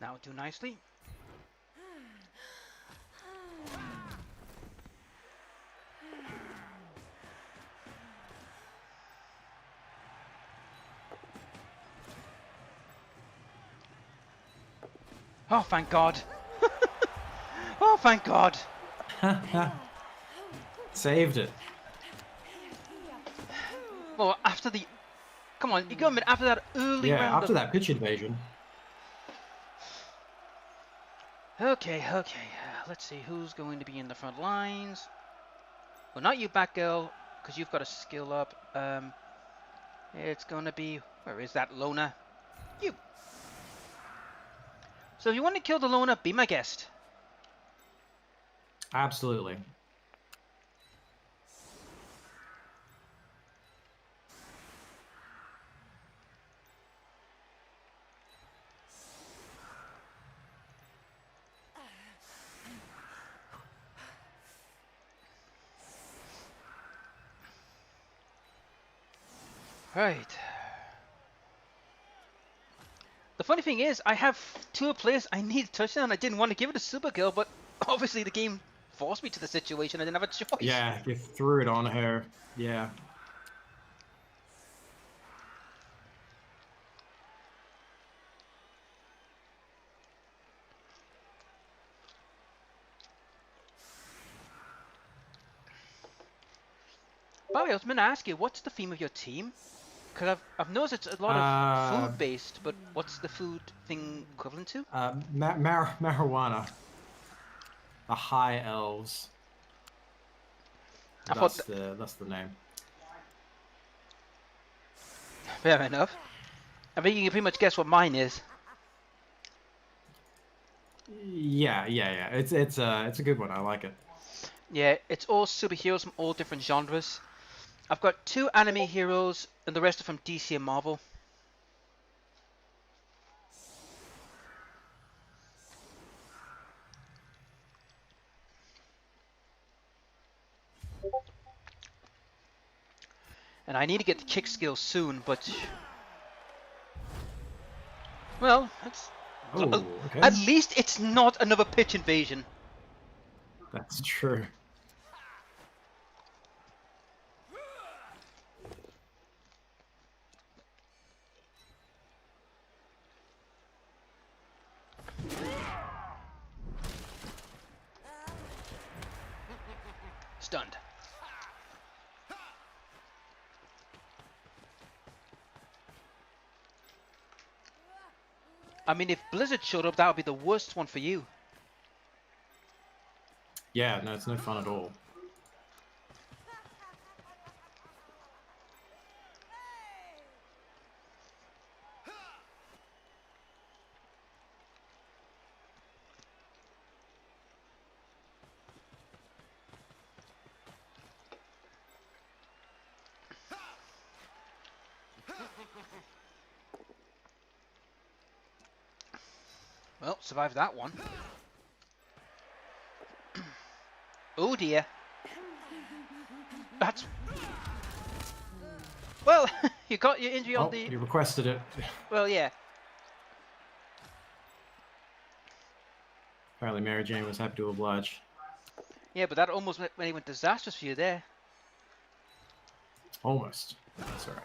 Now do nicely. Oh, thank God. Oh, thank God. Saved it. Well, after the... Come on, you got me after that early Yeah, round after of... that pitch invasion. Okay. Let's see who's going to be in the front lines. Well, not you, Batgirl, because you've got a skill up. It's going to be... Where is that, Lona? You. So if you want to kill the Lona, be my guest. Absolutely. Right. The funny thing is, I have 2 players. I need a touchdown. I didn't want to give it to Supergirl, but obviously the game forced me to the situation. I didn't have a choice. Yeah, you threw it on her. Yeah. By the way, I was going to ask you, what's the theme of your team? Because I've noticed it's a lot of food-based, but what's the food thing equivalent to? Marijuana. The High Elves. I thought That's the name. Fair enough. I think you can pretty much guess what mine is. Yeah. It's a good one. I like it. Yeah, it's all superheroes from all different genres. I've got 2 anime heroes, and the rest are from DC and Marvel. And I need to get the kick skills soon, but well, Oh, okay. at least it's not another pitch invasion. That's true. Stunned. I mean, if Blizzard showed up, that would be the worst one for you. Yeah, no, it's no fun at all. Well, survived that one. Oh dear. That's... Well, you got your injury on Oh, the... you requested it. Well, yeah. Apparently Mary Jane was happy to oblige. Yeah, but that almost went disastrous for you there. Almost. That's alright.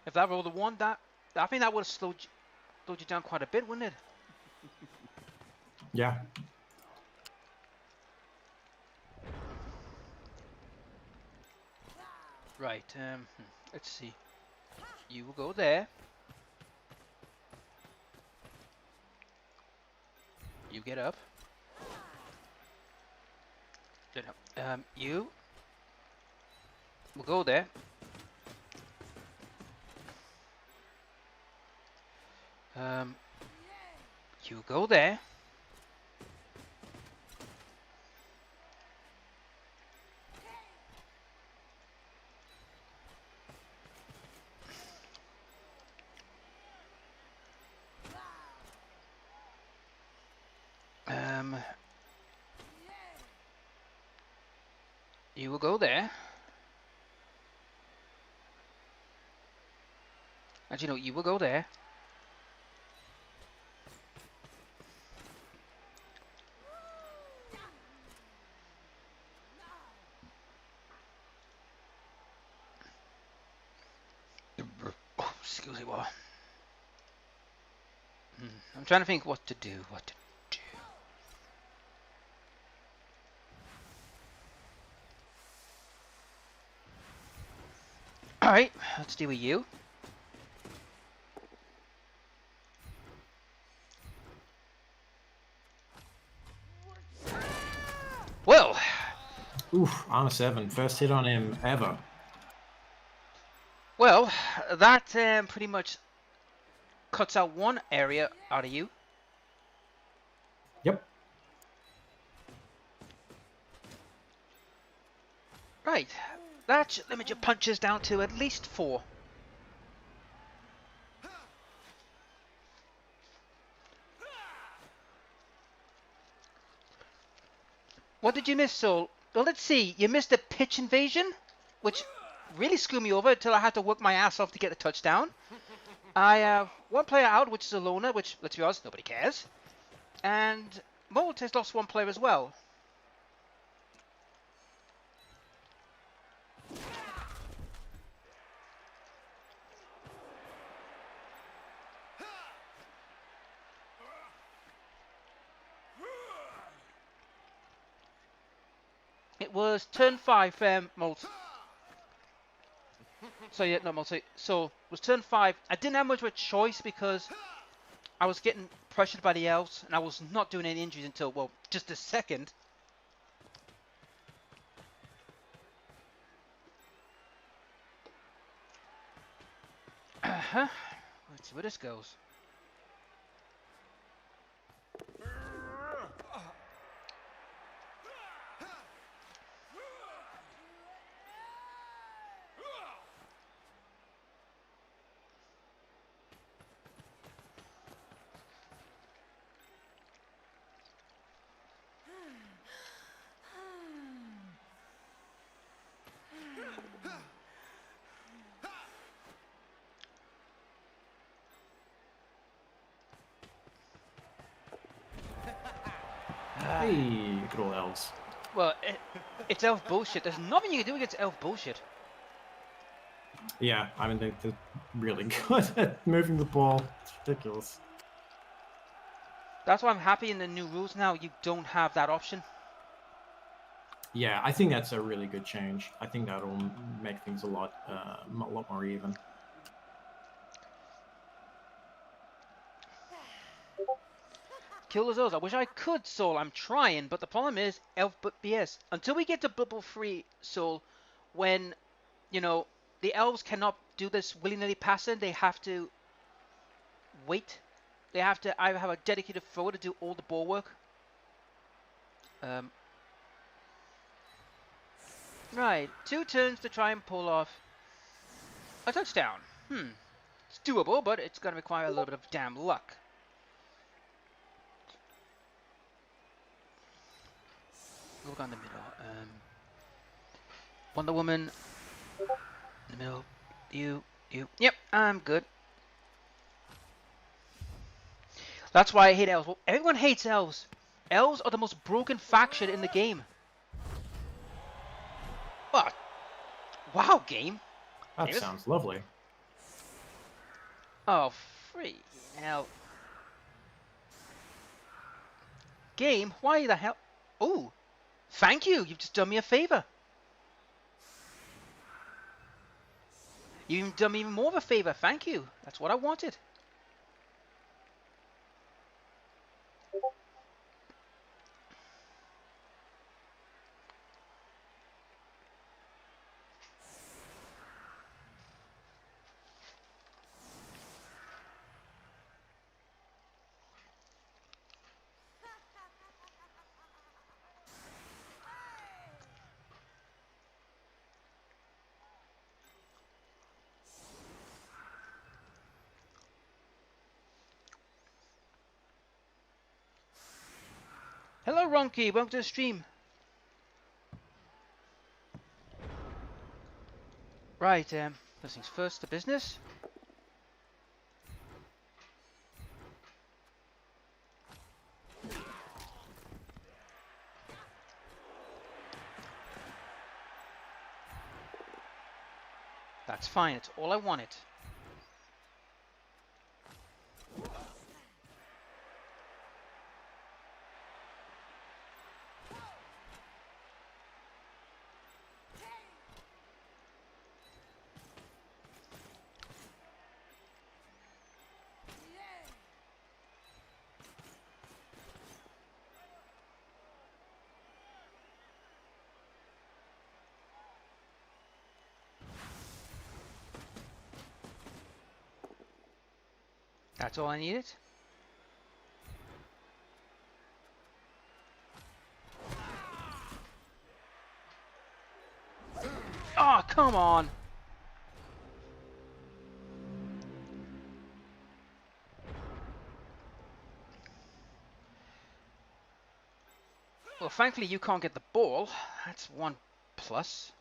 If that rolled a 1, I think that would have slowed you down quite a bit, wouldn't it? Yeah. Right, let's see. You will go there. You get up. You will go there. You go there. You will go there. And you know, you will go there. Oh, excuse me, what? I'm trying to think what to do. Alright, let's deal with you. Well, Oof, armor 7. First hit on him ever. well, that pretty much cuts out one area out of you. Yep. Right, that should limit your punches down to at least 4. What did you miss, Soul? Well, let's see. You missed a pitch invasion, which really screwed me over until I had to work my ass off to get the touchdown. I have one player out, which is a loner, which, let's be honest, nobody cares. And Molt has lost one player as well. It was turn 5, Molt. So yeah, no, so it was turn 5. I didn't have much of a choice because I was getting pressured by the elves, and I was not doing any injuries until, well, just a second. Uh-huh. Let's see where this goes. Hey, good old elves. Well, it's elf bullshit. There's nothing you can do against elf bullshit. Yeah, I mean, they're really good at moving the ball. It's ridiculous. That's why I'm happy in the new rules now. You don't have that option. Yeah, I think that's a really good change. I think that'll make things a lot more even. Kill those elves. I wish I could, Soul. I'm trying, but the problem is elf BS. Until we get to bubble free, Soul, when you know the elves cannot do this willy-nilly passing, they have to wait. They have to either have a dedicated thrower to do all the ball work. Right, 2 turns to try and pull off a touchdown. It's doable, but it's going to require a little bit of damn luck. We'll go in the middle. Wonder Woman. In the middle. You. Yep, I'm good. That's why I hate elves. Well, everyone hates elves. Elves are the most broken faction in the game. What? Wow, game. That sounds lovely. Oh, free hell. Game? Why the hell? Oh, thank you. You've just done me a favor. You've done me even more of a favor. Thank you. That's what I wanted. Hello, Ronky. Welcome to the stream. Right, first things first, the business. That's fine. It's all I wanted. That's all I needed. Oh, come on. Well, thankfully you can't get the ball. That's 1 plus.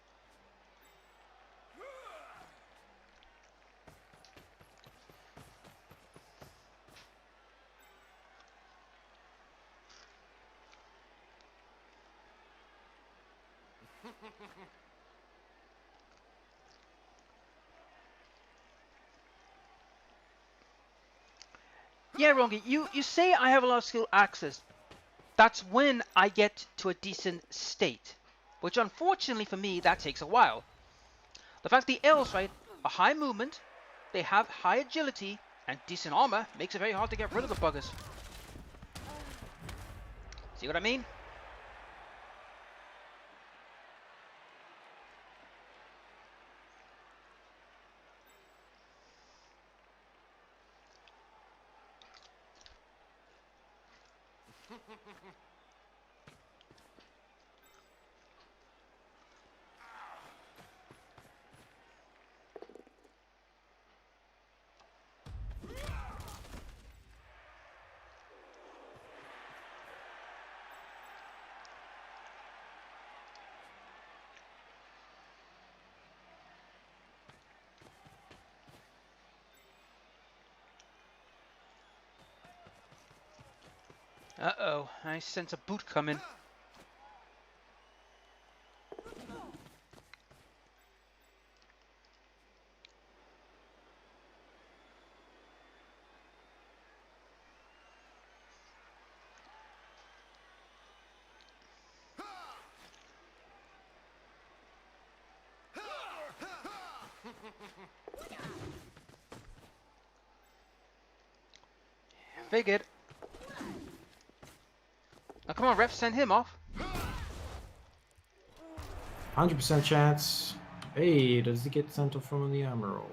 Yeah, Rongi, you say I have a lot of skill access. That's when I get to a decent state. Which unfortunately for me, that takes a while. The fact the elves, right? a high movement, they have high agility, and decent armor makes it very hard to get rid of the buggers. See what I mean? Uh-oh, I sense a boot coming. Figured. Now come on, ref, send him off. 100% chance. Hey, does he get sent off from the armor roll?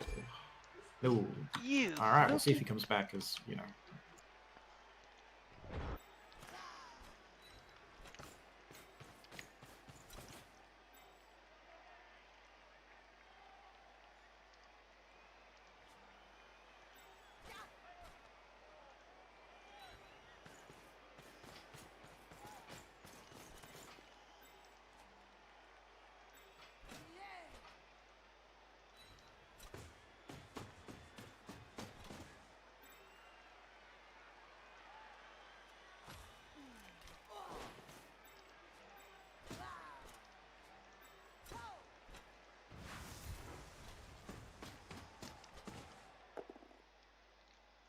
No. You. Alright, we'll see if he comes back as, you know.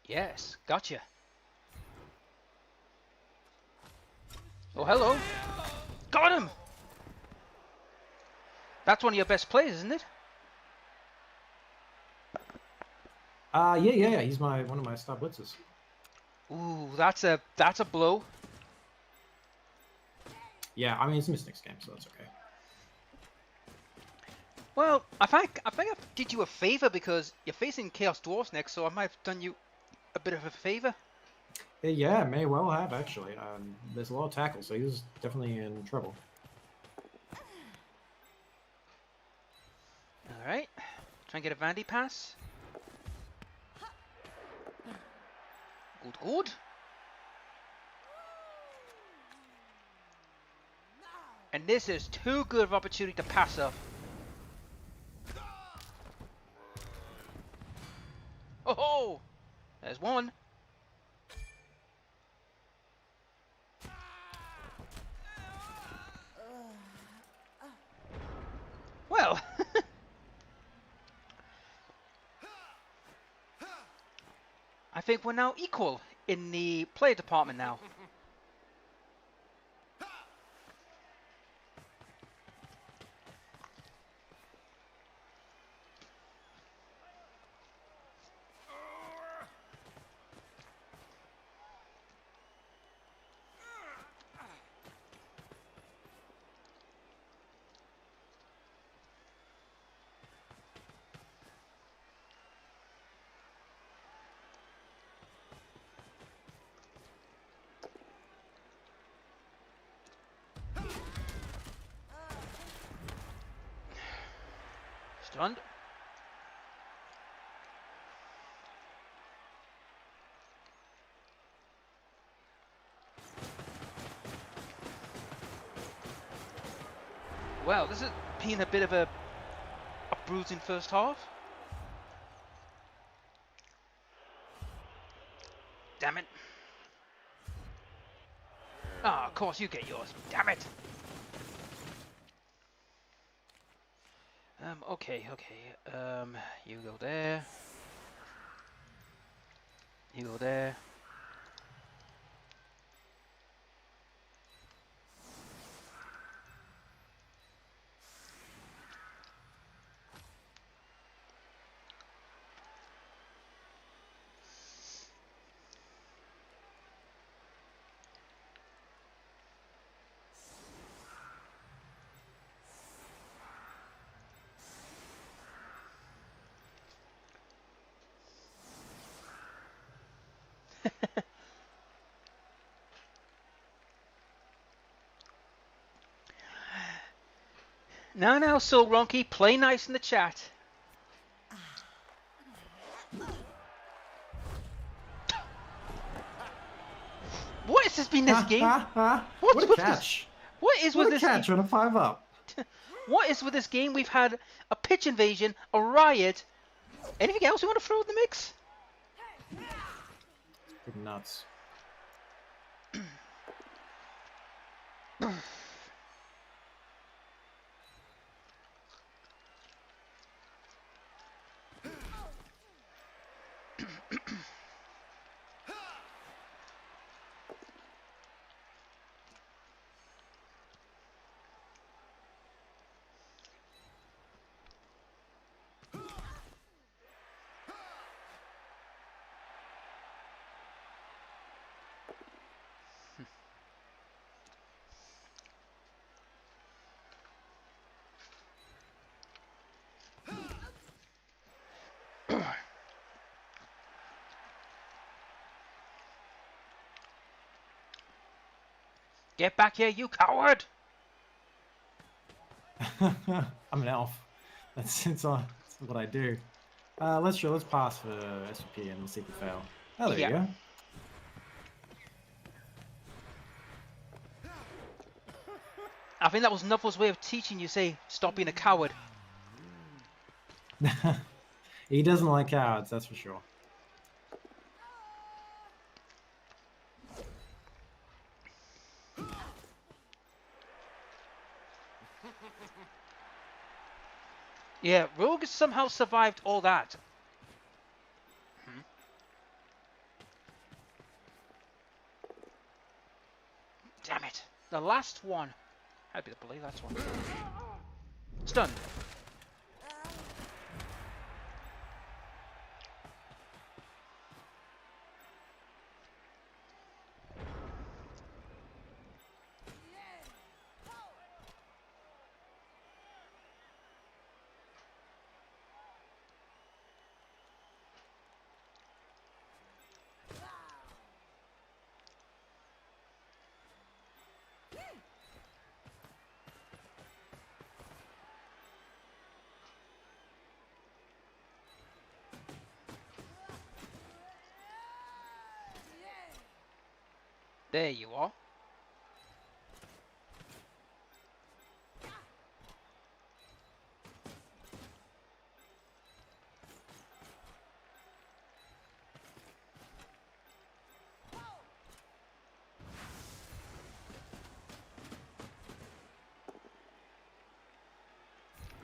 Yes, gotcha. Oh, hello. Got him! That's one of your best plays, isn't it? Yeah. He's one of my star blitzers. Ooh, that's a blow. Yeah, I mean it's a missed next game, so that's okay. Well, I think I did you a favor because you're facing Chaos Dwarfs next, so I might have done you a bit of a favor. Yeah, may well have actually. There's a lot of tackle, so he's definitely in trouble. All right, try and get a Vandy pass. Good. And this is too good of an opportunity to pass up. Oh, there's one. Well, I think we're now equal in the play department now. Stunned. Well, this has been a bit of a bruising first half. Damn it. Ah, of course you get yours. Damn it. Okay. You go there. You go there. Now, so Ronky, play nice in the chat. What has this been this Ha game? ha ha! What's What a with this? catch! What is What with a this game? catch on a 5-up! What is with this game? We've had a pitch invasion, a riot. Anything else you want to throw in the mix? Freaking nuts. Get back here, you coward! I'm an elf. That's what I do. Let's pass for SVP and we'll see if we fail. Oh, there you go. I think that was Knuffle's way of teaching you, say, stop being a coward. He doesn't like cowards, that's for sure. Yeah, Rogue somehow survived all that. Damn it. The last one. I'd be the last one. Stunned. There you are.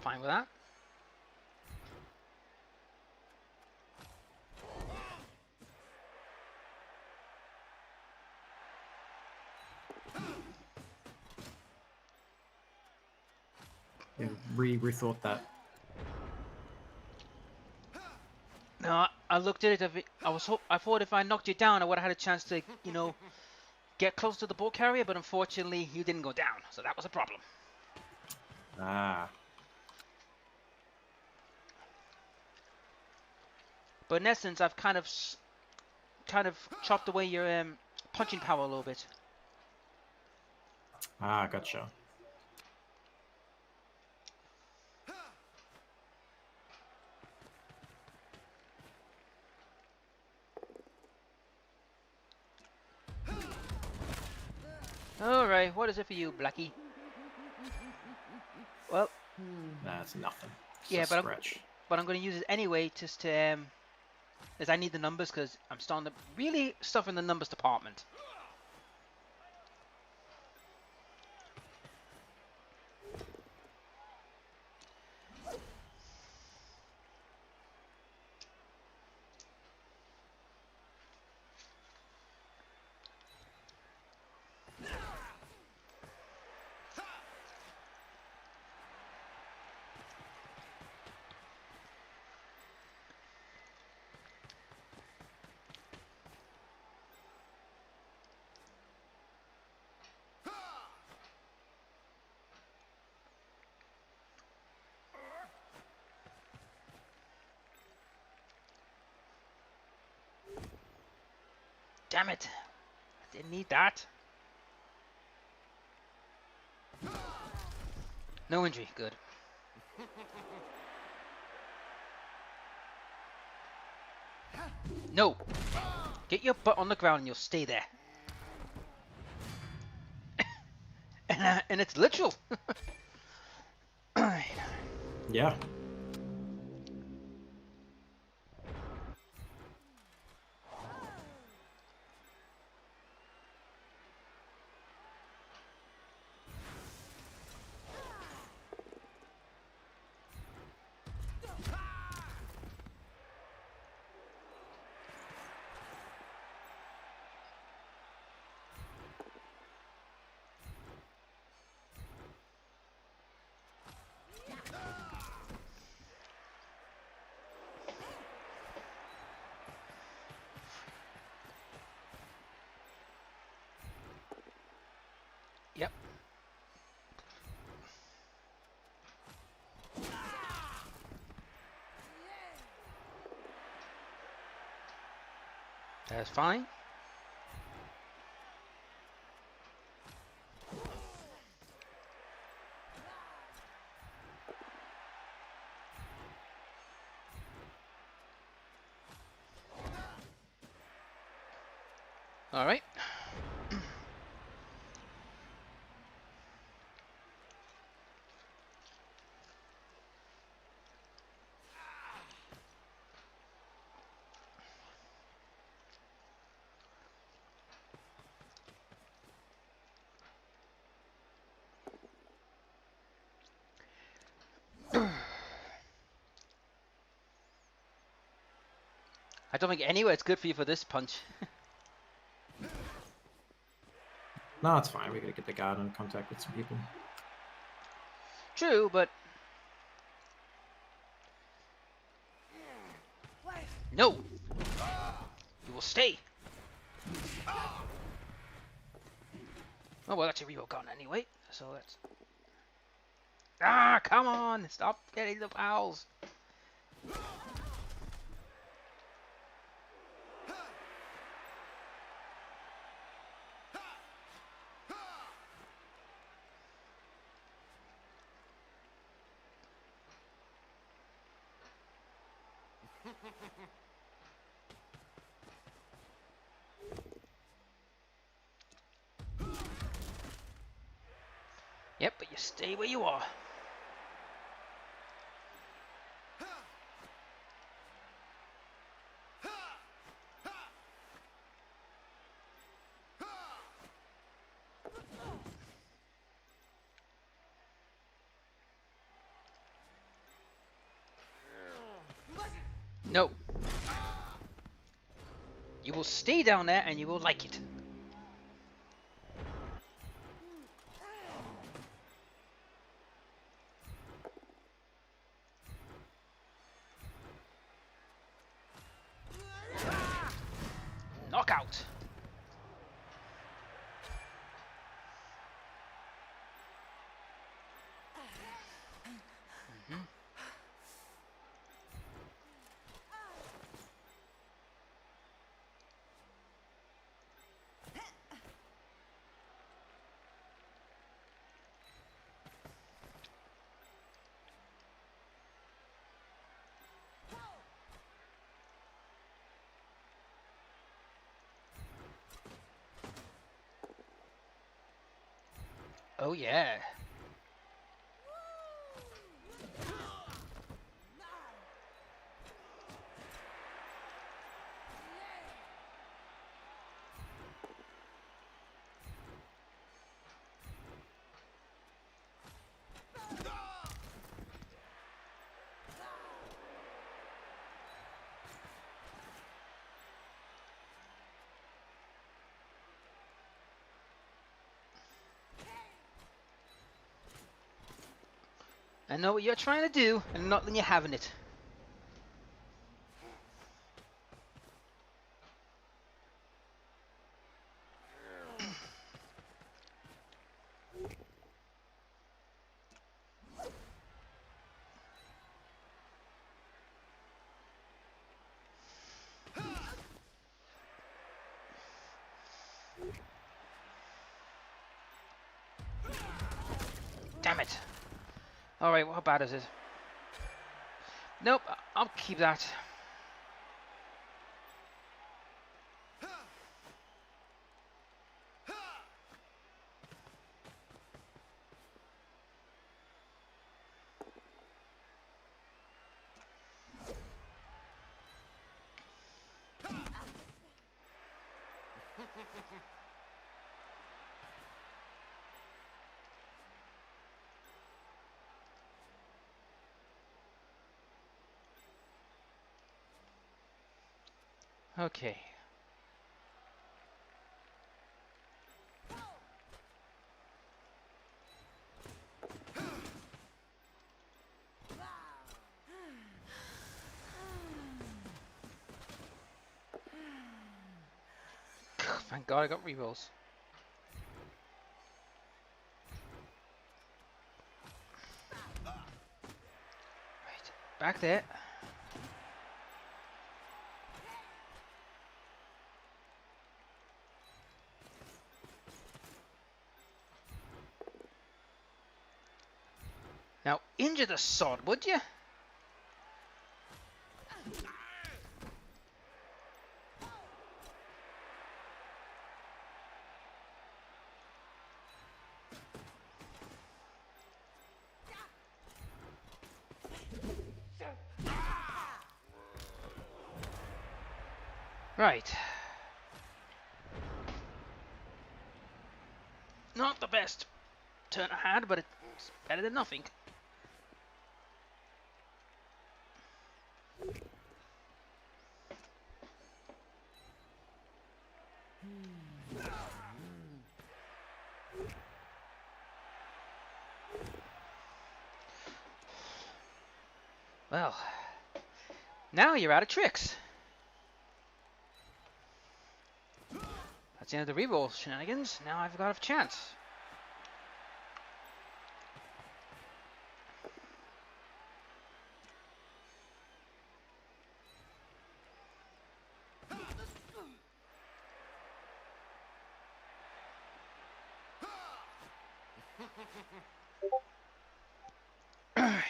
Fine with that. Yeah, rethought that. No, I looked at it. I thought if I knocked you down, I would have had a chance to, get close to the ball carrier. But unfortunately, you didn't go down, so that was a problem. Ah. But in essence, I've kind of chopped away your punching power a little bit. Ah, gotcha. Alright, what is it for you, Blackie? Well, That's nothing. It's yeah, a scratch. but I'm going to use it anyway, just to, as I need the numbers, because I'm starting to really suffer in the numbers department. Damn it. I didn't need that. No injury. Good. No. Get your butt on the ground and you'll stay there. And it's literal. Yeah. Yep. That's fine. All right. I don't think anywhere it's good for you for this punch. No, it's fine. We gotta get the guard in contact with some people. True, but no. You will stay. Oh well, that's a real gun anyway. So that's. Ah, come on! Stop getting the fouls. Yep, but you stay where you are. No. You will stay down there and you will like it. Knockout. Mm-hmm. Oh yeah. I know what you're trying to do, and not letting you having it. Damn it. Alright, how bad is it? Nope, I'll keep that. Okay. Thank God I got rerolls. Right, back there. Now injure the sod, would you? Right. Not the best turn I had, but it's better than nothing. Well, now you're out of tricks. That's the end of the reroll shenanigans. Now I've got a chance. Right.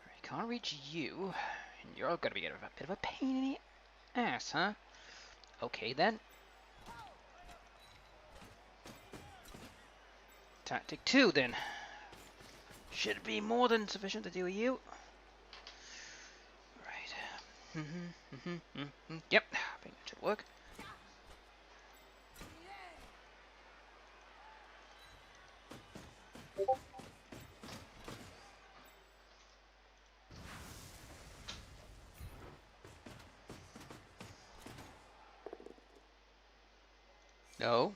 I can't reach you. And you're gonna be a bit of a pain in the ass, huh? Okay then. Tactic 2 then. Should be more than sufficient to deal with you. Right. Yep. I think that should work. No.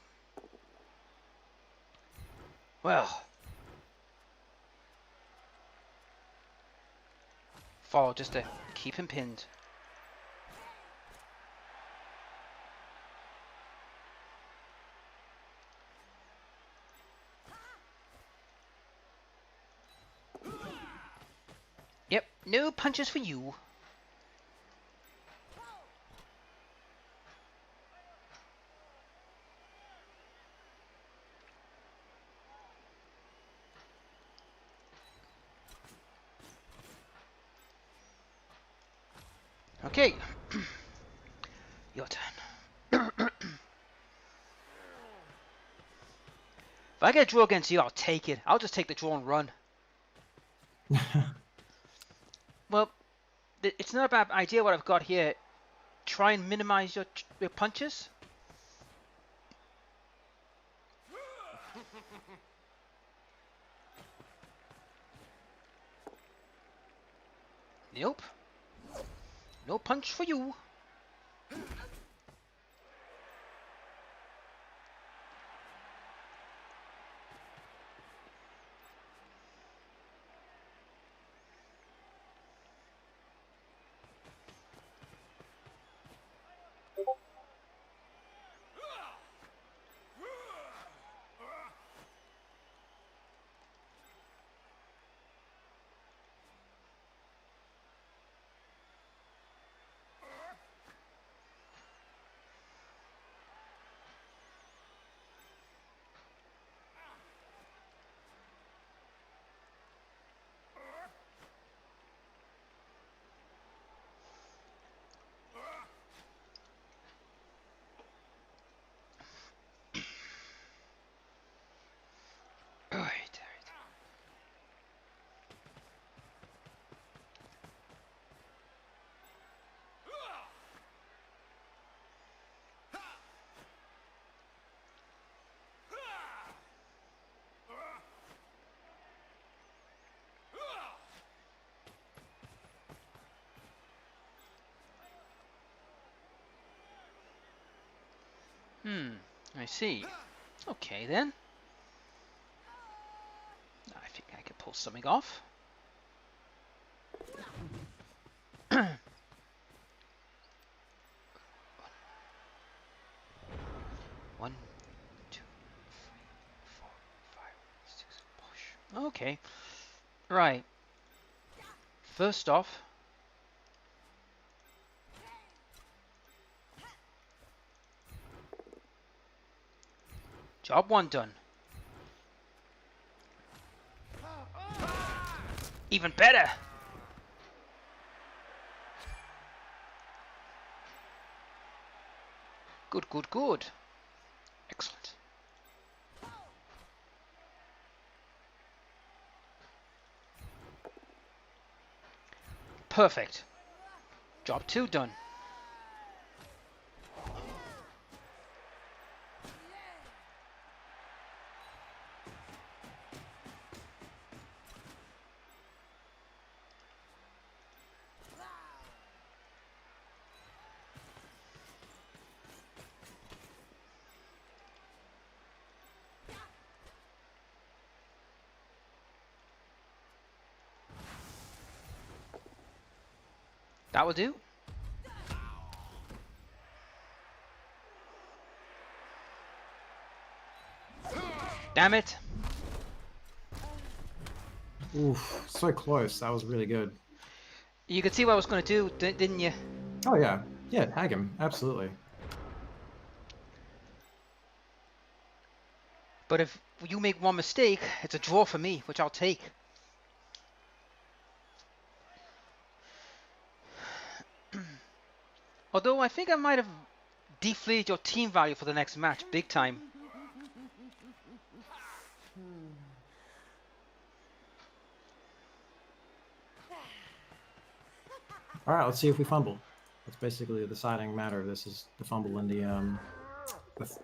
Well. Follow just to keep him pinned. Yep. No punches for you. Okay. Your turn. If I get a draw against you, I'll take it. I'll just take the draw and run. Well, it's not a bad idea what I've got here. Try and minimize your punches. Nope. No punch for you. I see. Okay then. I think I can pull something off. One, two, three, four, five, six. Push. Okay. Right. First off, job 1 done. Even better. Good, good, good. Excellent. Perfect. Job 2 done. That will do. Damn it. Oof, so close. That was really good. You could see what I was going to do, didn't you? Oh yeah, yeah, tag him, absolutely. But if you make one mistake, it's a draw for me, which I'll take. Although I think I might have deflated your team value for the next match, big time. All right, let's see if we fumble. That's basically the deciding matter. This is the fumble in the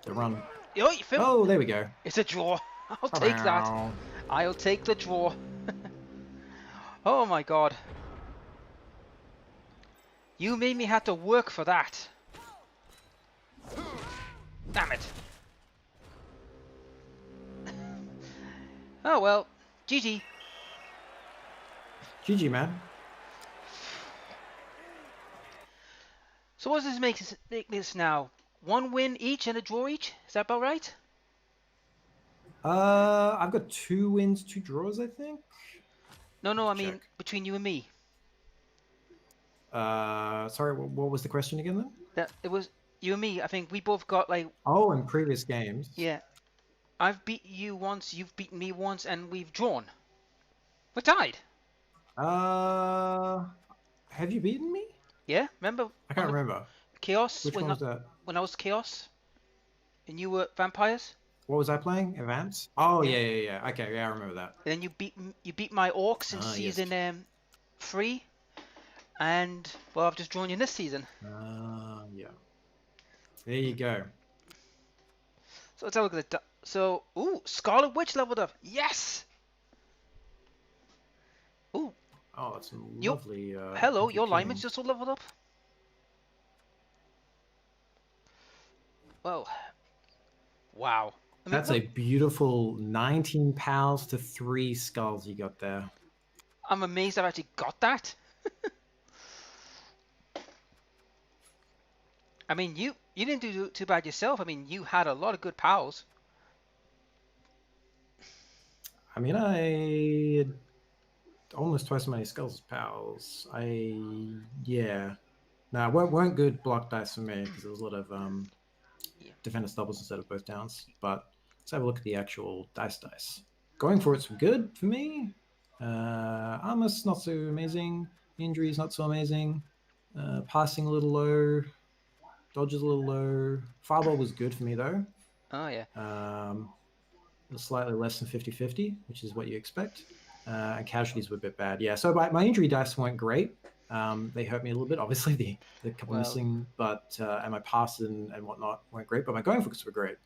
run. Oh, there we go. It's a draw. I'll take that. I'll take the draw. Oh my god. You made me have to work for that. Damn it. Oh well. GG. GG, man. So what does this make this now? 1 win each and a draw each? Is that about right? I've got 2 wins, 2 draws, I think. No, I mean between you and me. Sorry, what was the question again then? That it was you and me. I think we both got like. Oh, in previous games. Yeah, I've beat you once, you've beaten me once, and we've drawn. We're tied. Have you beaten me? Yeah, remember? I can't remember. Chaos. Which one was that? When I was Chaos, and you were Vampires. What was I playing? Advance? Oh yeah. Okay, yeah, I remember that. And then you beat my Orcs in season 3, and well, I've just drawn you in this season. Yeah. There you go. So let's have a look at it. So, ooh, Scarlet Witch leveled up. Yes. Ooh. Oh, that's lovely. Hello, lovely your lineman's just all leveled up. Well, wow. I mean, that's a beautiful 19 pals to 3 skulls you got there. I'm amazed I've actually got that. I mean, you didn't do too bad yourself. I mean, you had a lot of good pals. I mean, I had almost twice as many skulls as pals. Yeah. No, weren't good block dice for me because there was a lot of defender doubles instead of both downs. But let's have a look at the actual dice. Going for it's good for me. Armor's not so amazing. Injuries not so amazing. Passing a little low. Dodges a little low. Fireball was good for me though. Oh yeah. Slightly less than 50-50, which is what you expect. And casualties were a bit bad. Yeah, so my injury dice weren't great. They hurt me a little bit. Obviously, the couple missing, but and my passes and whatnot weren't great. But my going focus were great.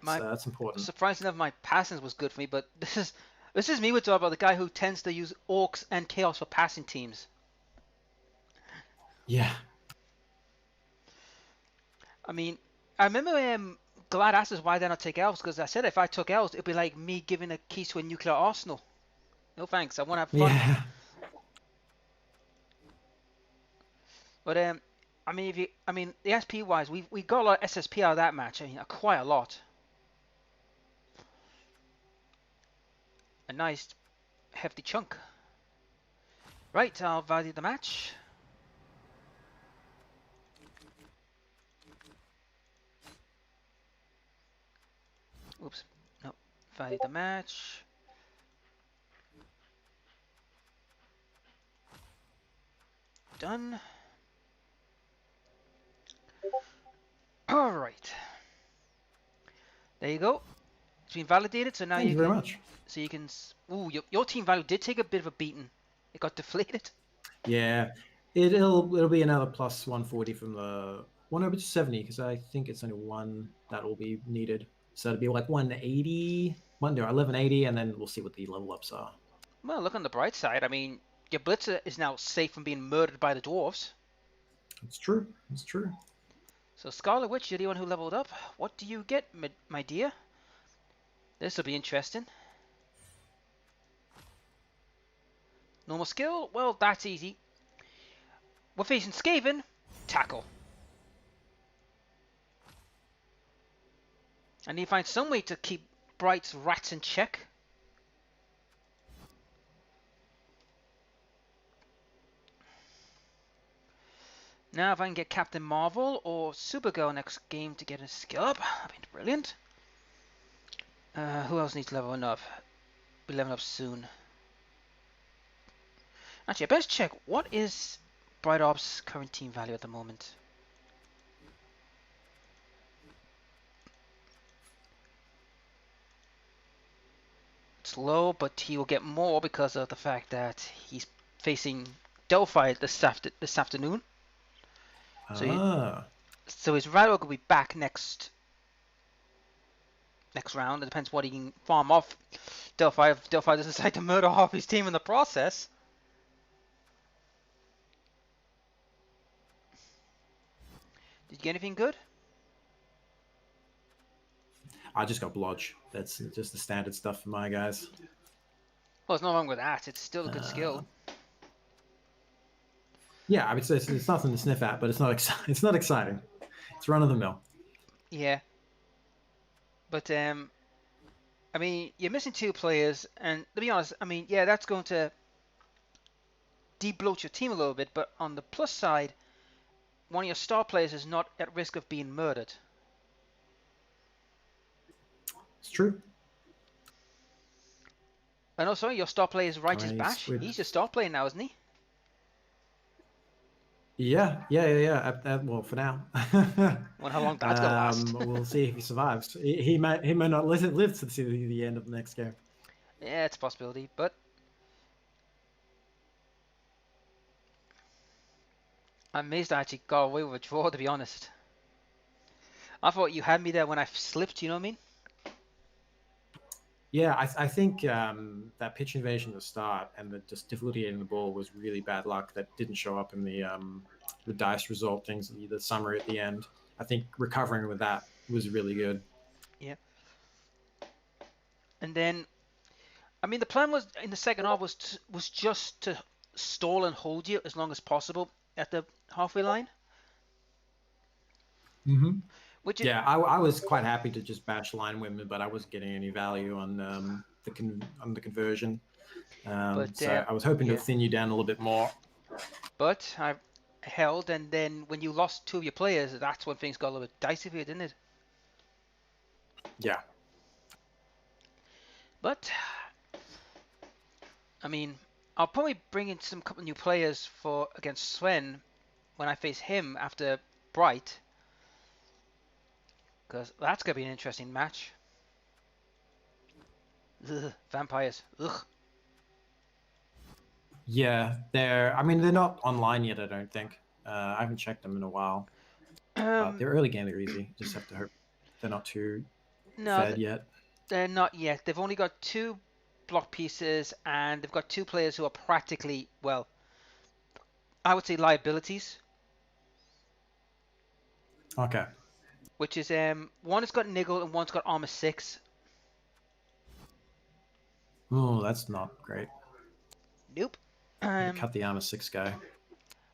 That's important. Surprisingly enough, my passing was good for me. But this is me with talk about the guy who tends to use Orcs and Chaos for passing teams. Yeah. I mean, I remember glad asked is why did I not take elves, because I said if I took elves, it'd be like me giving a keys to a nuclear arsenal. No thanks, I want to have fun. Yeah. But I mean, the SP wise, we got a lot of SSP out of that match. I mean, quite a lot. A nice hefty chunk. Right, I'll value the match. Oops, no, value the match. Done. All right. There you go. It's been validated, so now Thank you you very can. much. So you can. Ooh, your team value did take a bit of a beating. It got deflated. Yeah, it'll be another plus 140 from the one over to 70 because I think it's only one that will be needed. So it'll be like 180, 1180, and then we'll see what the level ups are. Well, look on the bright side. I mean, your Blitzer is now safe from being murdered by the dwarves. It's true. It's true. So Scarlet Witch, you're the one who leveled up. What do you get, my dear? This will be interesting. Normal skill? Well, that's easy. We're facing Skaven. Tackle. I need to find some way to keep Bright's rats in check. Now if I can get Captain Marvel or Supergirl next game to get a skill up, that'd be brilliant. Who else needs leveling up? Be leveling up soon. Actually, I best check. What is Bright Ops' current team value at the moment? It's low, but he will get more because of the fact that he's facing Delphi this afternoon. Ah. So his Rattle will be back next round. It depends what he can farm off Delphi. If Delphi doesn't decide to murder half his team in the process. Did you get anything good? I just got blodge. That's just the standard stuff for my guys. Well, there's nothing wrong with that. It's still a good skill. Yeah, I mean, it's nothing to sniff at, but it's not it's not exciting. It's run of the mill. Yeah. But I mean, you're missing 2 players, and to be honest, I mean, yeah, that's going to de-bloat your team a little bit. But on the plus side, one of your star players is not at risk of being murdered. It's true. And also, your star player is Righteous Bash. He's your star player now, isn't he? Yeah. Well, for now. Wonder how long that's gonna last. We'll see if he survives. He might not live to see the end of the next game. Yeah, it's a possibility, but I'm amazed I actually got away with a draw, to be honest. I thought you had me there when I slipped, you know what I mean? Yeah, I think that pitch invasion at the start and the just difficulty the ball was really bad luck that didn't show up in the dice result things, the summary at the end. I think recovering with that was really good. Yeah. And then, I mean, the plan was in the second half was just to stall and hold you as long as possible at the halfway line. Mm-hmm. Which yeah, I was quite happy to just bash line women, but I wasn't getting any value on the conversion. So I was hoping to thin you down a little bit more. But I held, and then when you lost 2 of your players, that's when things got a little bit dicey for you, didn't it? Yeah. But I mean, I'll probably bring in some couple new players for against Sven when I face him after Bright, because that's gonna be an interesting match. Ugh, vampires. Ugh. Yeah, they're not online yet. I don't think. I haven't checked them in a while. But they're early game. They're easy. Just have to hope they're not too fed yet. They're not yet. They've only got 2 block pieces, and they've got 2 players who are practically, well, I would say liabilities. Okay. which is one has got niggle and one's got armor 6. Oh, that's not great. Nope. Cut the armor 6 guy.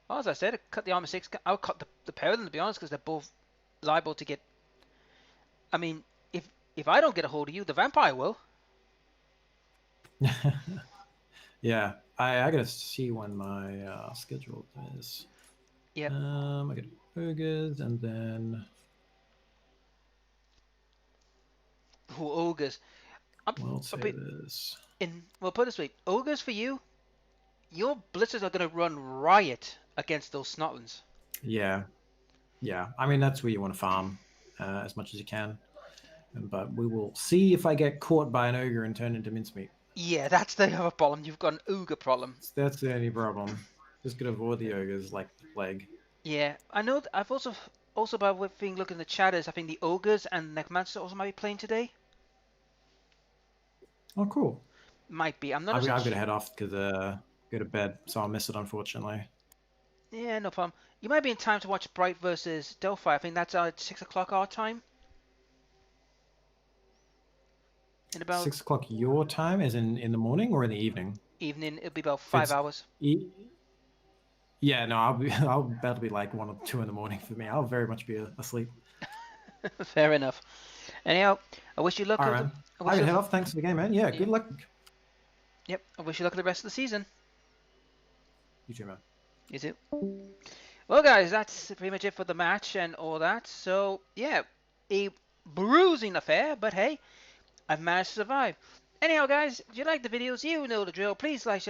Well, as I said, I cut the armor 6. I'll cut the pair of them, to be honest, because they're both liable to get. I mean, if I don't get a hold of you, the vampire will. Yeah, I gotta see when my schedule is. Yep. I got ogres and then. Who ogres? World Savers. Well, put it this way: ogres for you, your blitzers are gonna run riot against those snotlings. Yeah, yeah. I mean, that's where you want to farm as much as you can. But we will see if I get caught by an ogre and turn into mincemeat. Yeah, that's the other problem. You've got an ogre problem. That's the only problem. Just gonna avoid the ogres like the plague. Yeah, I know. I've also by looking at the chatters, I think the ogres and necromancer also might be playing today. Oh, cool. Might be. I'm not. I've got to head off because go to bed, so I'll miss it unfortunately. Yeah, no problem. You might be in time to watch Bright versus Delphi. I think that's at 6 o'clock our time. In about 6 o'clock your time, as in the morning or in the evening? evening. It'll be about 5 hours. Yeah, no, that'll be like 1 or 2 in the morning for me. I'll very much be asleep. Fair enough. Anyhow, I wish you luck. All right, I head off. Thanks for the game, man. Yeah, good luck. Yep, I wish you luck at the rest of the season. You too, man. You too. Well, guys, that's pretty much it for the match and all that. So, yeah, a bruising affair, but hey, I've managed to survive. Anyhow, guys, if you like the videos, you know the drill. Please like, share,